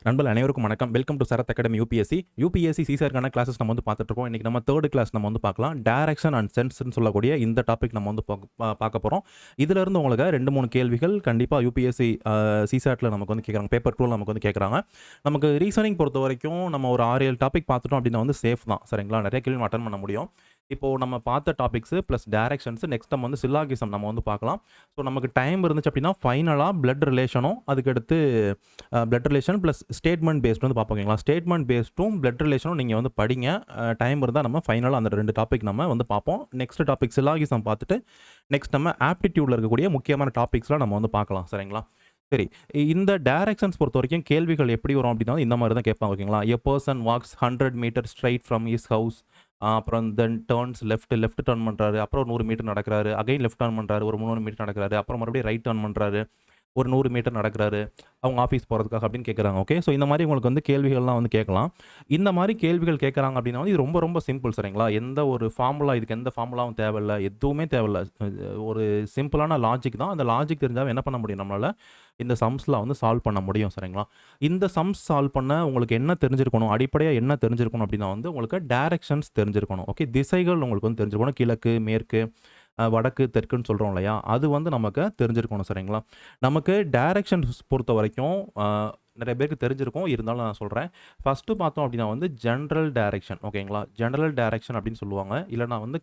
நண்பர்கள் அனைவருக்கும் வணக்கம். Welcome to Sarath academy UPSC. UPSC சிசாருக்கான கிளாஸஸ் நம்ம வந்து பார்த்துட்டு இருக்கோம். இன்னைக்கு நம்ம தேர்ட் கிளாஸ் நம்ம வந்து பார்க்கலாம். டைரக்ஷன் அண்ட் சென்ஸ்னு சொல்லக்கூடிய இந்த டாபிக் நம்ம வந்து பார்க்க போகிறோம். இதுல இருந்து உங்களுக்கு 2-3 கேள்விகள் கண்டிப்பாக யூபிஎஸ்சி சிசாட்டில் நமக்கு வந்து கேட்குறாங்க. பேப்பர் 2 நமக்கு வந்து கேட்குறாங்க. நமக்கு ரீசனிங் பொறுத்த வரைக்கும் நம்ம ஒரு 6-7 டாபிக் பார்த்துட்டோம் அப்படின்னா வந்து சேஃப் தான். சரிங்களா? நிறைய கேள்வி அட்டன் பண்ண முடியும். இப்போது நம்ம பார்த்த டாபிக்ஸு ப்ளஸ் டைரக்ஷன்ஸு நெக்ஸ்ட் நம்ம வந்து சில்லாகிசம் நம்ம வந்து பார்க்கலாம். ஸோ நமக்கு டைம் இருந்துச்சு அப்படின்னா ஃபைனலாக பிளட் ரிலேஷனும் அதுக்கடுத்து blood relation plus statement paste வந்து பார்ப்போம். ஓகேங்களா? ஸ்டேட்மெண்ட் பேஸ்ட்டும் பிளட் ரிலேஷனும் நீங்கள் வந்து படிங்க. டைம் இருந்தால் நம்ம ஃபைனலாக அந்த 2 டாபிக் நம்ம வந்து பார்ப்போம். நெக்ஸ்ட் டாபிக் சில்லாகிசம் பார்த்துட்டு நெக்ஸ்ட் நம்ம ஆப்டிடியூடில் இருக்கக்கூடிய முக்கியமான டாபிக்ஸ்லாம் நம்ம வந்து பார்க்கலாம். சரிங்களா? சரி, இந்த டைரக்ஷன்ஸ் பொறுத்த வரைக்கும் கேள்விகள் எப்படி வரும் அப்படின்னா இந்த மாதிரி தான் கேட்பாங்க. ஓகேங்களா? A person walks 100 meter straight from his house, அப்புறம் தென் டேர்ன்ஸ் லெஃப்ட் டேர்ன் பண்ணுறாரு, அப்புறம் 100 மீட்டர் நடக்கிறாரு, அகைன் லெஃப்ட் டேர்ன் பண்ணுறாரு, ஒரு 300 மீட்டர் நடக்கிறாரு, அப்புறம் மறுபடியும் ரைட் டேர்ன் பண்ணுறாரு, ஒரு 100 மீட்டர் நடக்கிறாரு அவங்க ஆஃபீஸ் போகிறதுக்காக அப்படின்னு கேட்குறாங்க. ஓகே, ஸோ இந்த மாதிரி உங்களுக்கு வந்து கேள்விகள்லாம் வந்து கேட்கலாம். இந்த மாதிரி கேள்விகள் கேட்குறாங்க அப்படின்னா வந்து இது ரொம்ப ரொம்ப சிம்பிள். சரிங்களா? எந்த ஒரு ஃபார்முலா, இதுக்கு எந்த ஃபார்முலாவும் தேவையில்லை, எதுவுமே தேவையில்லை. ஒரு சிம்பிளான லாஜிக் தான். அந்த லாஜிக் தெரிஞ்சால் என்ன பண்ண முடியும், நம்மளால் இந்த சம்ஸ்லாம் வந்து சால்வ் பண்ண முடியும். சரிங்களா? இந்த சம்ஸ் சால்வ் பண்ண உங்களுக்கு என்ன தெரிஞ்சிருக்கணும், அடிப்படையாக என்ன தெரிஞ்சிருக்கணும் அப்படின்னா வந்து உங்களுக்கு டைரக்ஷன்ஸ் தெரிஞ்சிருக்கணும். ஓகே, திசைகள் உங்களுக்கு வந்து தெரிஞ்சிருக்கணும். கிழக்கு, மேற்கு, வடக்கு, தெற்குன்னு சொல்கிறோம் இல்லையா, அது வந்து நமக்கு தெரிஞ்சிருக்கணும். சரிங்களா? நமக்கு டைரக்ஷன்ஸ் பொறுத்த வரைக்கும் நிறைய பேருக்கு தெரிஞ்சிருக்கும், இருந்தாலும் நான் சொல்கிறேன். ஃபஸ்ட்டு பார்த்தோம் அப்படின்னா வந்து ஜென்ரல் டைரக்ஷன். ஓகேங்களா? ஜென்ரல் டைரக்ஷன் அப்படின்னு சொல்லுவாங்க, இல்லைனா வந்து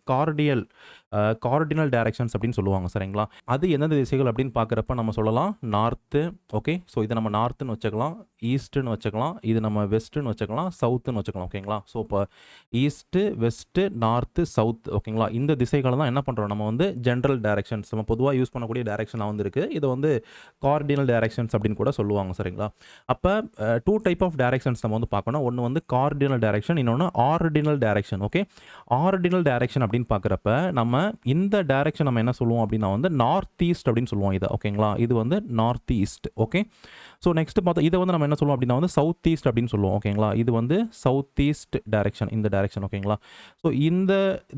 கார்டினல் டைரக்ஷன்ஸ் அப்படின்னு சொல்லுவாங்க. சரிங்களா? அது எந்தெந்த திசைகள் அப்படின்னு பார்க்குறப்ப நம்ம சொல்லலாம் நார்த்து. ஓகே, ஸோ இதை நம்ம நார்த்துன்னு வச்சுக்கலாம், ஈஸ்ட்டுன்னு வச்சுக்கலாம், இது நம்ம வெஸ்ட்டுன்னு வச்சுக்கலாம், சவுத்துன்னு வச்சுக்கலாம். ஓகேங்களா? ஸோ இப்போ ஈஸ்ட்டு, வெஸ்ட்டு, நார்த்து, சவுத். ஓகேங்களா? இந்த திசைகளை தான் என்ன பண்ணுறோம், நம்ம வந்து ஜென்ரல் டைரக்ஷன்ஸ், நம்ம பொதுவாக யூஸ் பண்ணக்கூடிய டைரக்ஷனாக வந்து இருக்குது. இதை வந்து கார்டினல் டைரக்ஷன்ஸ் அப்படின்னு கூட சொல்லுவாங்க. சரிங்களா? அப்போ 2 டைப் ஆஃப் டைரக்ஷன்ஸ் நம்ம வந்து பார்க்கணும். ஒன்று வந்து கார்டினல் டைரக்ஷன், இன்னொன்று ordinal direction. Okay, ordinal direction அப்படின்னு பார்க்குறப்ப நம்ம இந்த டைரக்ஷன் நம்ம என்ன சொல்லுவோம் அப்படின்னா வந்து நார்த் ஈஸ்ட் அப்படின்னு சொல்லுவோம் இதை. ஓகேங்களா? இது வந்து north east. Okay, so next பார்த்தா இதை வந்து நம்ம என்ன சொல்லுவோம் அப்படின்னா வந்து சவுத் ஈஸ்ட் அப்படின்னு சொல்லுவோம். ஓகேங்களா? இது வந்து சவுத் ஈஸ்ட் டைரக்ஷன், இந்த டைரக்ஷன். ஓகேங்களா? ஸோ இந்த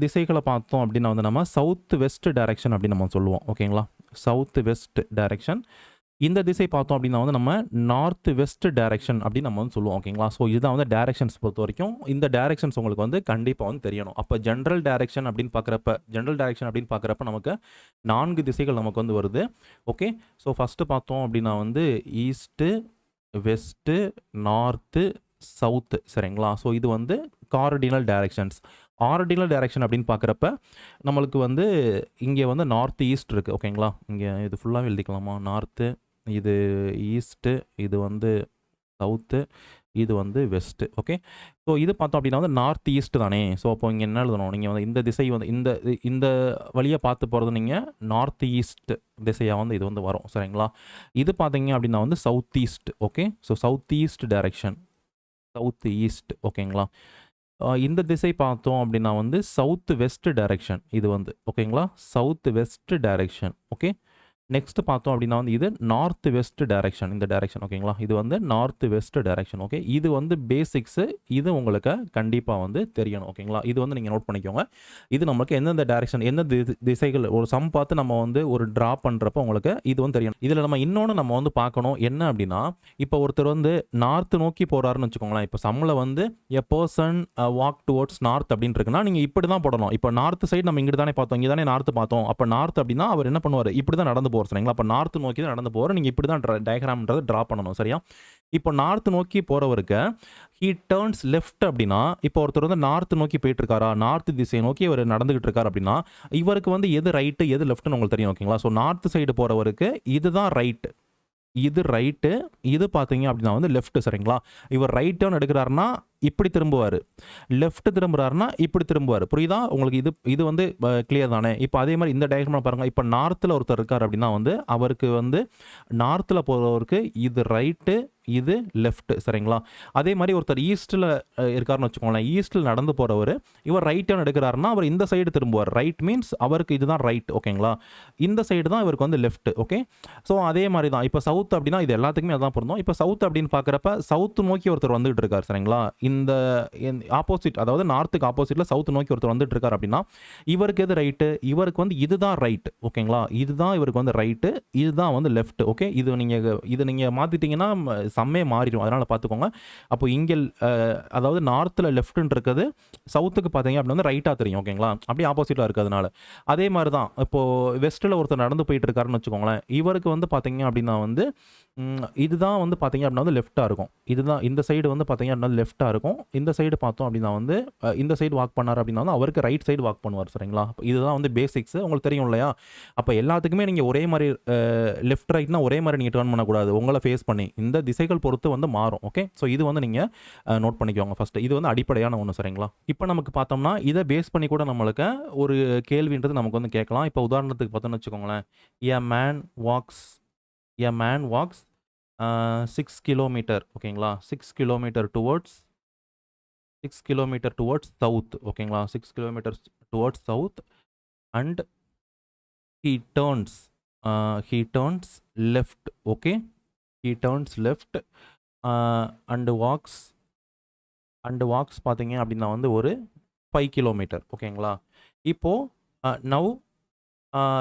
திசைகளை பார்த்தோம் அப்படின்னா வந்து நம்ம சவுத் வெஸ்ட் டைரக்ஷன் அப்படின்னு நம்ம சொல்லுவோம். ஓகேங்களா? South west direction. இந்த திசை பார்த்தோம் அப்படின்னா வந்து நம்ம நார்த் வெஸ்ட் டைரக்ஷன் அப்படின்னு நம்ம வந்து சொல்லுவோம். ஓகேங்களா? ஸோ இதுதான் வந்து டைரக்ஷன்ஸ் பொறுத்த வரைக்கும். இந்த டைரக்ஷன்ஸ் உங்களுக்கு வந்து கண்டிப்பாக வந்து தெரியணும். அப்போ ஜென்ரல் டைரக்ஷன் அப்படின்னு பார்க்குறப்ப நமக்கு 4 திசைகள் நமக்கு வந்து வருது. ஓகே, ஸோ ஃபஸ்ட்டு பார்த்தோம் அப்படின்னா வந்து ஈஸ்ட்டு, வெஸ்ட்டு, நார்த்து, சவுத்து. சரிங்களா? ஸோ இது வந்து கார்டினல் டைரக்ஷன்ஸ். ஆர்டினல் டைரக்ஷன் அப்படின்னு பார்க்குறப்ப நம்மளுக்கு வந்து இங்கே வந்து நார்த் ஈஸ்ட் இருக்குது. ஓகேங்களா? இங்கே இது ஃபுல்லாகவே எழுதிக்கலாமா, நார்த்து, இது ஈஸ்ட்டு, இது வந்து சவுத்து, இது வந்து வெஸ்ட்டு. ஓகே, ஸோ இது பார்த்தோம் அப்படின்னா வந்து நார்த் ஈஸ்ட் தானே. ஸோ அப்போ இங்கே என்ன எழுதணும், நீங்கள் வந்து இந்த திசை வந்து இந்த வழியாக பார்த்து போகிறது நீங்கள் நார்த் ஈஸ்ட் திசையாக வந்து இது வந்து வரும். சரிங்களா? இது பார்த்தீங்க அப்படின்னா வந்து south east. Okay, so south east direction, south east. ஓகேங்களா? இந்த திசை பார்த்தோம் அப்படின்னா வந்து சவுத் வெஸ்ட் டைரக்ஷன் இது வந்து. ஓகேங்களா? South west direction. Okay, next பார்த்தோம் அப்படின்னா வந்து இது நார்த் வெஸ்ட் டைரக்ஷன், இந்த டைரக்ஷன். ஓகேங்களா? இது வந்து நார்த் வெஸ்ட் டைரக்ஷன். ஓகே, இது வந்து பேசிக்ஸு, இது உங்களுக்கு கண்டிப்பாக வந்து தெரியணும். ஓகேங்களா? இது வந்து நீங்கள் நோட் பண்ணிக்கோங்க. இது நமக்கு எந்தெந்த டைரக்ஷன், எந்த திசைகள் ஒரு சம் பார்த்து நம்ம வந்து ஒரு ட்ரா பண்ணுறப்போ உங்களுக்கு இது வந்து தெரியணும். இதில் நம்ம இன்னொன்று நம்ம வந்து பார்க்கணும் என்ன அப்படின்னா, இப்போ ஒருத்தர் வந்து நார்த் நோக்கி போகிறாருன்னு வச்சுக்கோங்களேன். இப்போ சம்மில் வந்து a person walk towards north அப்படின்னு இருக்குன்னா நீங்கள் இப்படி தான் போடணும். இப்போ நார்த் சைடு நம்ம இங்கிட்டு தானே பார்த்தோம், இங்கே தானே நார்த் பார்த்தோம். அப்போ நார்த் அப்படின்னா அவர் என்ன பண்ணுவார், இப்படி தான் நடந்து போவார். சரிங்களா? அப்போ நார்த் நோக்கி தான் நடந்து போகிற, நீங்கள் இப்படி தான் டயக்ராம்ன்றதை ட்ரா பண்ணணும். சரியா? இப்போ நார்த் நோக்கி போகிறவருக்கு ஹீ டேர்ன்ஸ் லெஃப்ட் அப்படின்னா, இப்போ ஒருத்தர் வந்து நார்த் நோக்கி போயிட்டு இருக்காரா, நார்த் திசையை நோக்கி இவர் நடந்துகிட்டு இருக்காரு அப்படின்னா இவருக்கு வந்து எது ரைட்டு எது லெஃப்ட்னு உங்களுக்கு தெரியும். ஓகேங்களா? ஸோ நார்த் சைடு போகிறவருக்கு இதுதான் ரைட்டு, இது ரைட்டு, இது பார்த்தீங்க அப்படின்னா வந்து லெஃப்ட். சரிங்களா? இவர் ரைட் டேர்ன் எடுக்கிறாருன்னா இப்படி திரும்புவார், லெஃப்ட் திரும்புறாருன்னா இப்படி திரும்புவார். புரியுதா உங்களுக்கு? இது வந்து கிளியர் தானே? இப்போ அதே மாதிரி இந்த டயக்ராம் பாருங்கள். இப்போ நார்த்தில் ஒருத்தர் இருக்கார் அப்படின்னா வந்து அவருக்கு வந்து நார்த்தில் போகிறவருக்கு இது ரைட்டு, இது லெஃப்ட். சரிங்களா? அதே மாதிரி ஒருத்தர் ஈஸ்ட்டில் இருக்காருன்னு வச்சுக்கோங்களேன். ஈஸ்ட்டில் நடந்து போகிறவர் இவர் ரைட் டேர்ன் எடுக்கிறாருன்னா அவர் இந்த சைடு திரும்புவார். ரைட் மீன்ஸ் அவருக்கு இதுதான் ரைட். ஓகேங்களா? இந்த சைடு தான் இவருக்கு வந்து லெஃப்ட். ஓகே, ஸோ அதே மாதிரி தான் இப்போ சவுத் அப்படின்னா இது எல்லாத்துக்குமே அதான் பொருந்தும். இப்போ சவுத் அப்படின்னு பார்க்குறப்ப சவுத் நோக்கி ஒருத்தர் வந்துகிட்டு இருக்கார். சரிங்களா? இந்த ஆப்போசிட், அதாவது நார்த்துக்கு ஆப்போசிட்டில் சவுத் நோக்கி ஒருத்தர் வந்துட்டு இருக்கார் அப்படின்னா இவருக்கு எது ரைட்டு, இவருக்கு வந்து இதுதான் ரைட். ஓகேங்களா, இதுதான் இவருக்கு வந்து ரைட்டு, இதுதான் வந்து லெஃப்ட். ஓகே, இது நீங்கள் மாற்றிட்டீங்கன்னா சம்மே மாறிடும், அதனால் பார்த்துக்கோங்க. அப்போ இங்கே அதாவது நார்த்தில் லெஃப்ட்னு இருக்குது, சவுத்துக்கு பார்த்தீங்க அப்படின்னா வந்து ரைட்டாக தெரியும். ஓகேங்களா, அப்படியே ஆப்போசிட்டாக இருக்கிறதுனால. அதே மாதிரி தான் இப்போது வெஸ்ட்டில் ஒருத்தர் நடந்து போயிட்டு இருக்காருன்னு வச்சுக்கோங்களேன், இவருக்கு வந்து பார்த்தீங்க அப்படின்னா வந்து இதுதான் வந்து பார்த்தீங்க அப்படின்னா வந்து லெஃப்ட்டாக இருக்கும். இதுதான் இந்த சைடு வந்து பார்த்தீங்க அப்படின்னா லெஃப்ட்டாக இருக்கும். இந்த சைடு பார்த்தோம் அப்படின்னா வந்து இந்த சைடு வாக் பண்ணார் அப்படின்னா வந்து அவருக்கு ரைட் சைடு வாக் பண்ணுவார். சரிங்களா, இதுதான் வந்து பேசிக்ஸ், உங்களுக்கு தெரியும் இல்லையா. அப்போ எல்லாத்துக்குமே நீங்கள் ஒரே மாதிரி லெஃப்ட் ரைட்னா ஒரே மாதிரி நீங்கள் டேர்ன் பண்ணக்கூடாது, உங்களை ஃபேஸ் பண்ணி இந்த திசைகள் பொறுத்து வந்து மாறும். ஓகே, ஸோ இது வந்து நீங்கள் நோட் பண்ணிக்கோங்க ஃபஸ்ட்டு. இது வந்து அடிப்படையான ஒன்று. சரிங்களா, இப்போ நமக்கு பார்த்தோம்னா இதை பேஸ் பண்ணி கூட நம்மளுக்கு ஒரு கேள்வின்றது நமக்கு வந்து கேட்கலாம். இப்போ உதாரணத்துக்கு பார்த்தோன்னு வச்சுக்கோங்களேன், எ மேன் வாக்ஸ் 6 கிலோமீட்டர். ஓகேங்களா, 6 கிலோமீட்டர் டுவர்ட்ஸ் சவுத். ஓகேங்களா, 6 kilometres towards south and he turns left. Okay, he turns left and walks பார்த்தீங்க அப்படின்னா வந்து ஒரு 5 கிலோமீட்டர். ஓகேங்களா, இப்போது now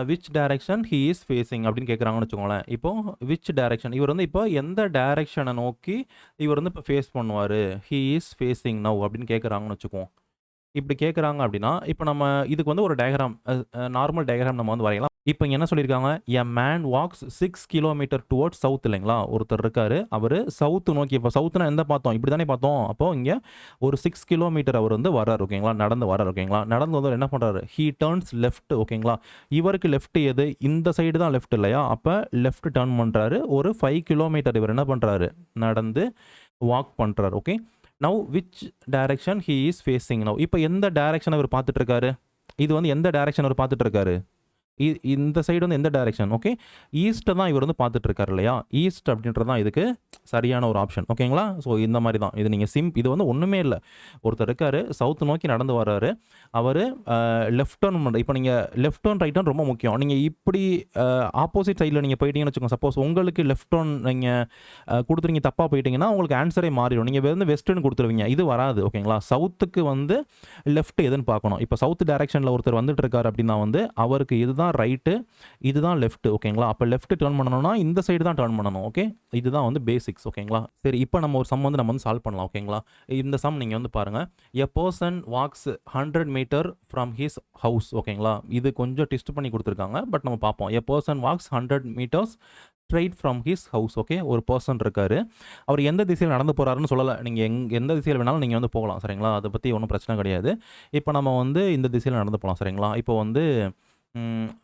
which direction he is facing அப்படின்னு கேட்குறாங்கன்னு வச்சுக்கோங்களேன். இப்போது which direction, இவர் வந்து இப்போ எந்த டைரக்ஷனை நோக்கி இவர் வந்து இப்போ ஃபேஸ் பண்ணுவார், he is facing now அப்படின்னு கேட்குறாங்கன்னு வச்சுக்குவோம். இப்படி கேட்குறாங்க அப்படின்னா இப்போ நம்ம இதுக்கு வந்து ஒரு டயக்ராம், நார்மல் டயக்ராம் நம்ம வந்து வரையலாம். இப்போ இங்கே என்ன சொல்லியிருக்காங்க, a man walks 6 kilometre towards south. இல்லைங்களா, ஒருத்தர் இருக்கார், அவர் சவுத்து நோக்கி. இப்போ சவுத்துனா எந்த பார்த்தோம், இப்படி தானே பார்த்தோம். அப்போது இங்கே ஒரு 6 கிலோமீட்டர் அவர் வந்து வர்றார். ஓகேங்களா, நடந்து வர்றார். ஓகேங்களா, நடந்து வந்து என்ன பண்ணுறாரு, ஹீ டர்ன்ஸ் லெஃப்ட். ஓகேங்களா, இவருக்கு லெஃப்ட் எது, இந்த சைடு தான் லெஃப்ட் இல்லையா, அப்போ லெஃப்ட் டர்ன் பண்ணுறாரு. ஒரு 5 கிலோமீட்டர் இவர் என்ன பண்ணுறாரு, நடந்து வாக் பண்ணுறாரு. Okay, now which direction he is facing now. இப்போ எந்த டைரக்ஷன் அவர் பார்த்துட்டு இருக்காரு, இது வந்து எந்த டைரக்ஷன் அவர் பார்த்துட்டு இருக்காரு, இந்த சைடு வந்து எந்த டைரக்ஷன், ஓகே, ஈஸ்ட்டை தான் இவர் வந்து பார்த்துட்டு இருக்காரு இல்லையா. ஈஸ்ட் அப்படின்றது தான் இதுக்கு சரியான ஒரு ஆப்ஷன். ஓகேங்களா, ஸோ இந்த மாதிரி தான் இது. நீங்கள் இது வந்து ஒன்றுமே இல்லை, ஒருத்தர் இருக்கார், சவுத் நோக்கி நடந்து வர்றாரு, அவர் லெஃப்ட் டர்ன் பண்ணுற. இப்போ நீங்கள் லெஃப்ட் டர்ன் ரைட் டர்ன் ரொம்ப முக்கியம். நீங்கள் இப்படி ஆப்போசிட் சைடில் நீங்கள் போயிட்டீங்கன்னு வச்சுக்கோங்க, சப்போஸ் உங்களுக்கு லெஃப்ட் டர்ன் நீங்கள் கொடுத்துருங்க, தப்பாக போயிட்டீங்கன்னா உங்களுக்கு ஆன்சரே மாறிடும். நீங்கள் வந்து வெஸ்டர்ன் கொடுத்துருவீங்க, இது வராது. ஓகேங்களா, சவுத்துக்கு வந்து லெஃப்ட் எதுன்னு பார்க்கணும். இப்போ சவுத் டைரக்ஷனில் ஒருத்தர் வந்துட்டு இருக்காரு அப்படின்னா வந்து அவருக்கு இதுதான் ரைட்டு, இதுதான் லெஃப்ட். ஓகேங்களா, அப்போ லெஃப்ட் டர்ன் பண்ணணும்னா இந்த சைடு தான் டர்ன் பண்ணணும். ஓகே, இதுதான் வந்து பேசிக்ஸ். ஓகேங்களா, சரி, இப்போ நம்ம ஒரு சம் வந்து நம்ம வந்து சால்வ் பண்ணலாம். ஓகேங்களா, இந்த சம் நீங்கள் வந்து பாருங்கள். A person walks 100 meter from his house. ஓகேங்களா, இது கொஞ்சம் டெஸ்ட் பண்ணி கொடுத்துருக்காங்க, பட் நம்ம பார்ப்போம். A person walks 100 meters straight from his house. Okay, ஒரு பர்சன் இருக்கார், அவர் எந்த திசையில் நடந்து போகிறாருன்னு சொல்லலை. நீங்கள் எந்த திசையில் வேணாலும் நீங்கள் வந்து போகலாம். சரிங்களா, அதை பற்றி ஒன்றும் பிரச்சனை கிடையாது. இப்போ நம்ம வந்து இந்த திசையில் நடந்து போகலாம். சரிங்களா, இப்போ வந்து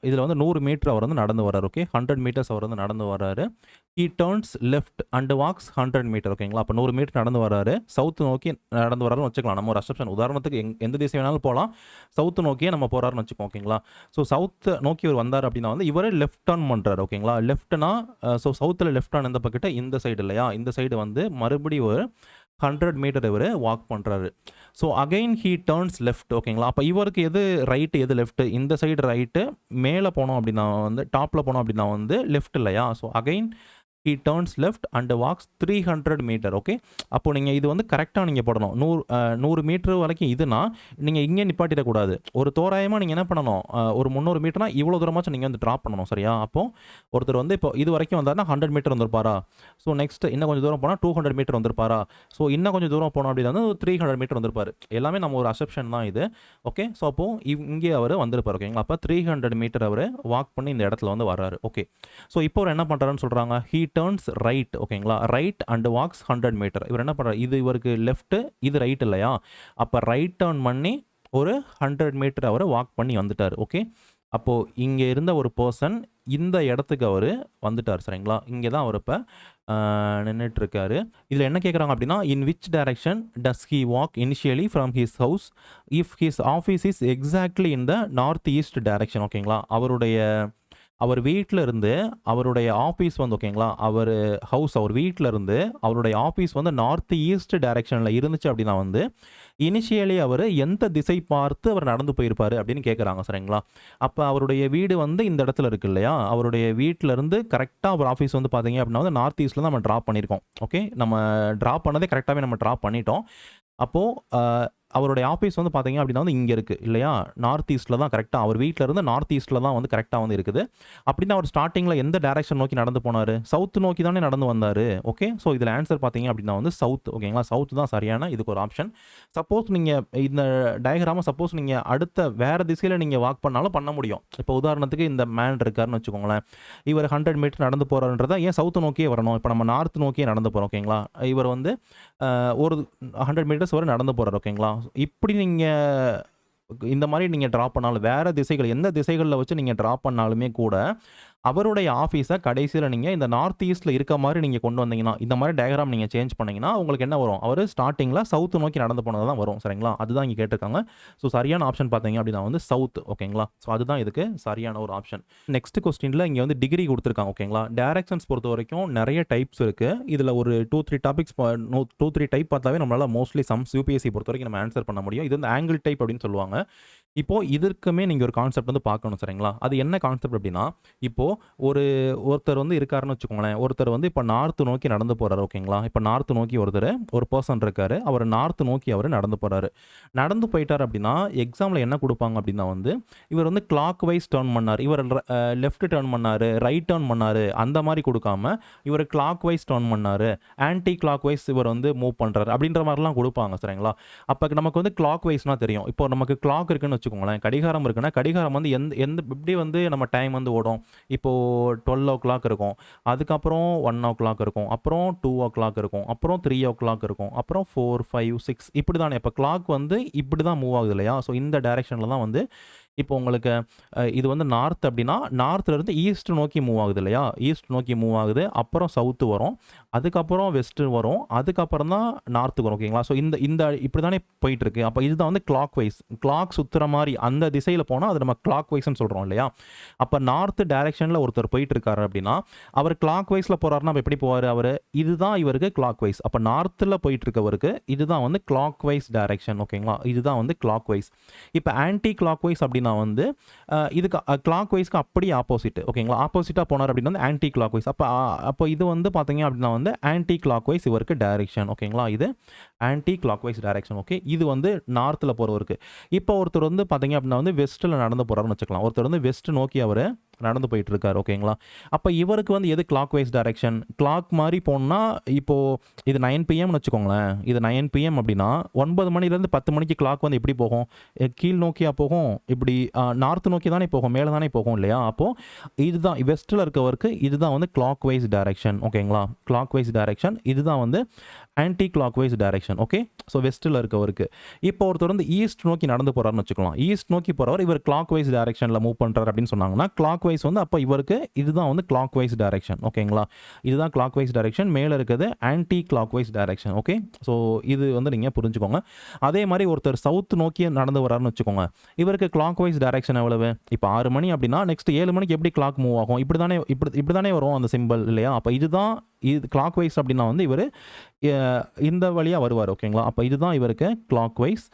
இதில் வந்து 100 மீட்டர் அவர் வந்து நடந்து வர்றாரு. ஓகே, 100 மீட்டர்ஸ் அவர் வந்து நடந்து வர்றாரு. He turns left and walks 100 meter. ஓகேங்களா, அப்போ 100 மீட்டர் நடந்து வர்றாரு, சவுத்து நோக்கி நடந்து வர்றாருன்னு வச்சுக்கலாம். நம்ம ஒரு அசப்ஷன், உதாரணத்துக்கு எந்த திசை வேணாலும் போகலாம், சவுத்து நோக்கியே நம்ம போகிறாருன்னு வச்சுக்கோம். ஓகேங்களா, ஸோ சவுத்து நோக்கி இவர் வந்தார் அப்படின்னா வந்து இவரே லெஃப்ட் டர்ன் பண்ணுறாரு. ஓகேங்களா, லெஃப்ட்னா ஸோ சவுத்தில் லெஃப்ட் டர்ன் எந்த பக்கிட்ட, இந்த சைடு இல்லையா, இந்த சைடு வந்து மறுபடியும் ஒரு 100 மீட்டர் இவர் வாக் பண்ணுறாரு. So again he turns left. ஓகேங்களா, அப்போ இவருக்கு எது ரைட்டு எது லெஃப்ட்டு, இந்த சைடு ரைட்டு, மேலே போனோம் அப்படின்னா வந்து டாப்பில் போனோம் அப்படின்னா வந்து லெஃப்ட் இல்லையா. So again he turns left and walks 300 meter. Okay, அப்போ நீங்கள் இது வந்து கரெக்டாக நீங்கள் போடணும். 100 மீட்டர் வரைக்கும் இதுனா நீங்கள் இங்கே நிப்பாட்டிடக்கூடாது. ஒரு தோராயமாக நீங்கள் என்ன பண்ணணும், ஒரு 300 மீட்டர்னா இவ்வளோ தூரமாச்சும் நீங்கள் வந்து ட்ராப் பண்ணணும். சரியா, அப்போது ஒருத்தர் வந்து இப்போ இது வரைக்கும் வந்தார்னா 100 மீட்டர் வந்திருப்பாரா. ஸோ நெக்ஸ்ட் இன்னும் கொஞ்சம் தூரம் போனால் 200 மீட்டர் வந்திருப்பாரா. ஸோ இன்னும் கொஞ்சம் தூரம் போனோம் அப்படின்னா வந்து 300 மீட்டர் வந்திருப்பார். எல்லாமே நம்ம ஒரு அசப்ஷன் தான் இது. ஓகே, ஸோ அப்போது இங்கே அவர் வந்திருப்பார். ஓகேங்களா, அப்போ 300 மீட்டர் அவர் வாக் பண்ணி இந்த இடத்துல வந்து வர்றாரு. ஓகே, ஸோ இப்போ அவர் என்ன பண்ணுறாருன்னு சொல்கிறாங்க, ஹீ டர்ன்ஸ் ரைட். ஓகேங்களா, ரைட் அண்ட் வாக்ஸ் 100 மீட்டர். இவர் என்ன பண்ணுறாரு, இது இவருக்கு லெஃப்ட், இது ரைட் இல்லையா, அப்போ ரைட் டர்ன் பண்ணி ஒரு 100 மீட்டர் அவர் வாக் பண்ணி வந்துட்டார். ஓகே, அப்போது இங்கே இருந்த ஒரு பர்சன் இந்த இடத்துக்கு அவர் வந்துட்டார். சரிங்களா, இங்கே தான் அவர் இப்போ நின்றுட்டுருக்காரு. இதில் என்ன கேட்குறாங்க அப்படின்னா, in which direction does he walk initially from his house if his office is exactly in the north east direction. ஓகேங்களா, அவர் வீட்டில் இருந்து அவருடைய ஆஃபீஸ் வந்து, ஓகேங்களா, அவர் வீட்டில் இருந்து அவருடைய ஆஃபீஸ் வந்து நார்த் ஈஸ்ட் டைரக்ஷனில் இருந்துச்சு அப்படின்னா வந்து இனிஷியலி அவர் எந்த திசை பார்த்து அவர் நடந்து போயிருப்பார் அப்படின்னு கேட்குறாங்க. சரிங்களா, அப்போ அவருடைய வீடு வந்து இந்த இடத்துல இருக்குது இல்லையா, அவருடைய வீட்டிலேருந்து கரெக்டாக அவர் ஆஃபீஸ் வந்து பார்த்தீங்க அப்படின்னா வந்து நார்த் ஈஸ்ட்டில் தான் நம்ம ட்ராப் பண்ணியிருக்கோம். ஓகே, நம்ம ட்ராப் பண்ணதே கரெக்டாகவே நம்ம ட்ராப் பண்ணிட்டோம். அப்போது அவருடைய ஆஃபீஸ் வந்து பார்த்தீங்க அப்படின்னா வந்து இங்கே இருக்குது இல்லையா, நார்த் ஈஸ்ட்டில் தான் கரெக்டாக அவர் வீட்டில் இருந்து நார்த் ஈஸ்ட்டில் தான் வந்து கரெக்டாக வந்து இருக்குது. அப்படின்னா அவர் ஸ்டார்டிங்கில் எந்த டைரக்ஷன் நோக்கி நடந்து போனார், சவுத் நோக்கி தானே நடந்து வந்தார். ஓகே, ஸோ இதில் ஆன்சர் பார்த்தீங்க அப்படின்னா வந்து சவுத். ஓகேங்களா, சவுத் தான் சரியான இதுக்கு ஒரு ஆப்ஷன். சப்போஸ் நீங்கள் இந்த டயக்ராமை சப்போஸ் நீங்கள் அடுத்த வேறு திசையில் நீங்கள் வாக் பண்ணாலும் பண்ண முடியும். இப்போ உதாரணத்துக்கு இந்த மேன் இருக்காருன்னு வச்சுக்கோங்களேன், இவர் 100 மீட்டர் நடந்து போகிறாருன்றதை ஏன் சவுத்து நோக்கியே வரணும், இப்போ நம்ம நார்த் நோக்கியே நடந்து போகிறோம். ஓகேங்களா, இவர் வந்து ஒரு 100 மீட்டர்ஸ் வரை நடந்து போகிறார். ஓகேங்களா, இப்படி நீங்கள் இந்த மாதிரி நீங்கள் ட்ரா பண்ணாலும் வேறு திசைகள் எந்த திசைகளில் வச்சு நீங்கள் ட்ரா பண்ணாலுமே கூட அவருடைய ஆஃபீஸை கடைசியில் நீங்கள் இந்த நார்த் ஈஸ்ட்டில் இருக்க மாதிரி நீங்கள் கொண்டு வந்தீங்கன்னா, இந்த மாதிரி டயக்ராம் நீங்கள் சேஞ்ச் பண்ணிங்கன்னா உங்களுக்கு என்ன வரும், அவர் ஸ்டார்டிங்கில் சவுத்து நோக்கி நடந்து போனது தான் வரும். சரிங்களா, அதுதான் இங்கே கேட்டிருக்காங்க. ஸோ சரியான ஆப்ஷன் பார்த்தீங்க அப்படின்னா வந்து சவுத். ஓகேங்களா, ஸோ அதுதான் இதுக்கு சரியான ஒரு ஆப்ஷன். நெக்ஸ்ட் கொஸ்டினில் இங்கே வந்து டிகிரி கொடுத்துருக்காங்க. ஓகேங்களா, டைரக்ஷன்ஸ் பொறுத்த வரைக்கும் நிறைய டைப்ஸ் இருக்குது. இதில் ஒரு 2-3 டாபிக்ஸ் 2-3 டைப் பார்த்தாவே நம்மளால் மோஸ்ட்லி சம்ஸ் யூபிஎஸ்சி பொறுத்த வரைக்கும் நம்ம ஆன்சர் பண்ண முடியும். இது வந்து ஆங்கிள் டைப் அப்படின்னு சொல்லுவாங்க. இப்போது இதற்குமே நீங்கள் ஒரு கான்செப்ட் வந்து பார்க்கணும். சரிங்களா, அது என்ன கான்செப்ட் அப்படின்னா, இப்போது ஒருத்தர் வந்து இருக்காருன்னு வச்சுக்கோங்களேன், ஒருத்தர் வந்து இப்போ நார்த்து நோக்கி நடந்து போகிறாரு. ஓகேங்களா, இப்போ நார்த்து நோக்கி ஒரு பர்சன் இருக்காரு, அவர் நார்த்து நோக்கி அவர் நடந்து போகிறாரு. நடந்து போயிட்டார் அப்படின்னா எக்ஸாமில் என்ன கொடுப்பாங்க அப்படின்னா வந்து இவர் வந்து கிளாக் வைஸ் டேர்ன் பண்ணார், இவர் லெஃப்ட் டேர்ன் பண்ணார், ரைட் டேர்ன் பண்ணார், அந்த மாதிரி கொடுக்காம இவர் கிளாக் வைஸ் டேர்ன் பண்ணார், ஆன்டி கிளாக் வைஸ் இவர் வந்து மூவ் பண்ணுறாரு அப்படின்ற மாதிரிலாம் கொடுப்பாங்க. சரிங்களா, அப்போ நமக்கு வந்து கிளாக் வைஸ்னால் தெரியும். இப்போ நமக்கு கிளாக் இருக்குன்னு வச்சுக்கோங்களேன், கடிகாரம் இருக்குன்னா கடிகாரம் வந்து எந்த இப்படி வந்து நம்ம டைம் வந்து ஓடும். இப்போது 12 o'clock இருக்கும், அதுக்கப்புறம் 1 o'clock இருக்கும், அப்புறம் 2 o'clock இருக்கும், அப்புறம் 3 o'clock இருக்கும், அப்புறம் 4, 5, 6 இப்படி தானே. இப்போ கிளாக் வந்து இப்படி தான் மூவ் ஆகுது இல்லையா. ஸோ இந்த டைரெக்ஷனில் தான் வந்து இப்போ உங்களுக்கு இது வந்து நார்த் அப்படின்னா நார்த்துலேருந்து ஈஸ்ட் நோக்கி மூவ் ஆகுது இல்லையா, ஈஸ்ட் நோக்கி மூவ் ஆகுது, அப்புறம் சவுத்து வரும், அதுக்கப்புறம் வெஸ்ட்டு வரும், அதுக்கப்புறம் தான் நார்த்துக்கு வரும். ஓகேங்களா, ஸோ இந்த இப்படி தானே போயிட்டுருக்கு. அப்போ இதுதான் வந்து கிளாக் வைஸ், கிளாக் சுற்றுற மாதிரி அந்த திசையில் போனால் அது நம்ம கிளாக் வைஸ்ன்னு சொல்கிறோம் இல்லையா. அப்போ நார்த்து டைரெக்ஷனில் ஒருத்தர் போயிட்டுருக்காரு அப்படின்னா அவர் கிளாக் வைஸில் போகிறாருன்னா அப்போ எப்படி போவார் அவர், இதுதான் இவருக்கு கிளாக் வைஸ். அப்போ நார்த்தில் போயிட்டுருக்கவருக்கு இதுதான் வந்து கிளாக் வைஸ் டைரெக்ஷன். ஓகேங்களா, இதுதான் வந்து கிளாக் வைஸ். இப்போ ஆன்டி கிளாக் வைஸ் அப்படின்னா வந்து இதுக்கு கிளாக் வைஸ்க்கு அப்படியே ஆப்போசிட். ஓகேங்களா, ஆப்போசிட்டாக போனார் அப்படின்னா வந்து ஆன்டி கிளாக் வைஸ். அப்போ இது வந்து பார்த்தீங்க அப்படின்னா வந்து ஆன்டி கிளாக் வைஸ் இவருக்கு டைரெக்ஷன். ஓகேங்களா, இது anti clock wise direction. Okay, இது வந்து நார்த்தில் போகிறவருக்கு. இப்போ ஒருத்தர் வந்து பார்த்தீங்க அப்படின்னா வந்து வெஸ்ட்டில் நடந்து போகிறாருன்னு வச்சுக்கலாம், ஒருத்தர் வந்து வெஸ்ட் நோக்கி அவர் நடந்து போயிட்டு இருக்காரு. ஓகேங்களா, அப்போ இவருக்கு வந்து எது கிளாக் வைஸ் டைரெக்ஷன், கிளாக் மாதிரி போகணுன்னா இப்போது இது 9 PM வச்சுக்கோங்களேன், இது 9 PM அப்படின்னா 9 மணிலேருந்து 10 மணிக்கு கிளாக் வந்து எப்படி போகும், கீழ் நோக்கியா போகும், இப்படி நார்த் நோக்கி தானே போகும், மேலே தானே போகும் இல்லையா. அப்போது இதுதான் வெஸ்ட்டில் இருக்கவருக்கு இதுதான் வந்து கிளாக் வைஸ் டைரெக்ஷன். ஓகேங்களா, கிளாக் வைஸ் டைரெக்ஷன் இதுதான் வந்து anti clock wise direction. Okay, so வெஸ்ட்டில் இருக்கவருக்கு. இப்போ ஒருத்தர் வந்து ஈஸ்ட் நோக்கி நடந்து போகிறாருன்னு வச்சுக்கலாம், ஈஸ்ட் நோக்கி போகிறவர் இவர் கிளாக் வைஸ் டைரெக்ஷனில் மூவ் பண்ணுறாரு அப்படின்னு சொன்னாங்கன்னா கிளாக் வைஸ் வந்து அப்போ இவருக்கு இதுதான் வந்து கிளாக் வைஸ் டைரெக்ஷன். ஓகேங்களா, இதுதான் கிளாக் வைஸ் டைரெக்ஷன், மேலே இருக்கிறது anti clock wise direction. Okay, so இது வந்து நீங்கள் புரிஞ்சுக்கோங்க. அதே மாதிரி ஒருத்தர் சவுத் நோக்கி நடந்து வராருன்னு வச்சுக்கோங்க, இவருக்கு கிளாக் வைஸ் டைரெக்ஷன் எவ்வளவு, இப்போ 6 மணி அப்படின்னா நெக்ஸ்ட் 7 மணிக்கு எப்படி கிளாக் மூவ் ஆகும், இப்படி தானே வரும் அந்த சிம்பிள் இல்லையா. அப்போ இதுதான் இது கிளாக் வைஸ் அப்படின்னா வந்து இவர் இந்த வழியாக வருவார். ஓகேங்களா, அப்போ இதுதான் இவருக்கு கிளாக் வைஸ்,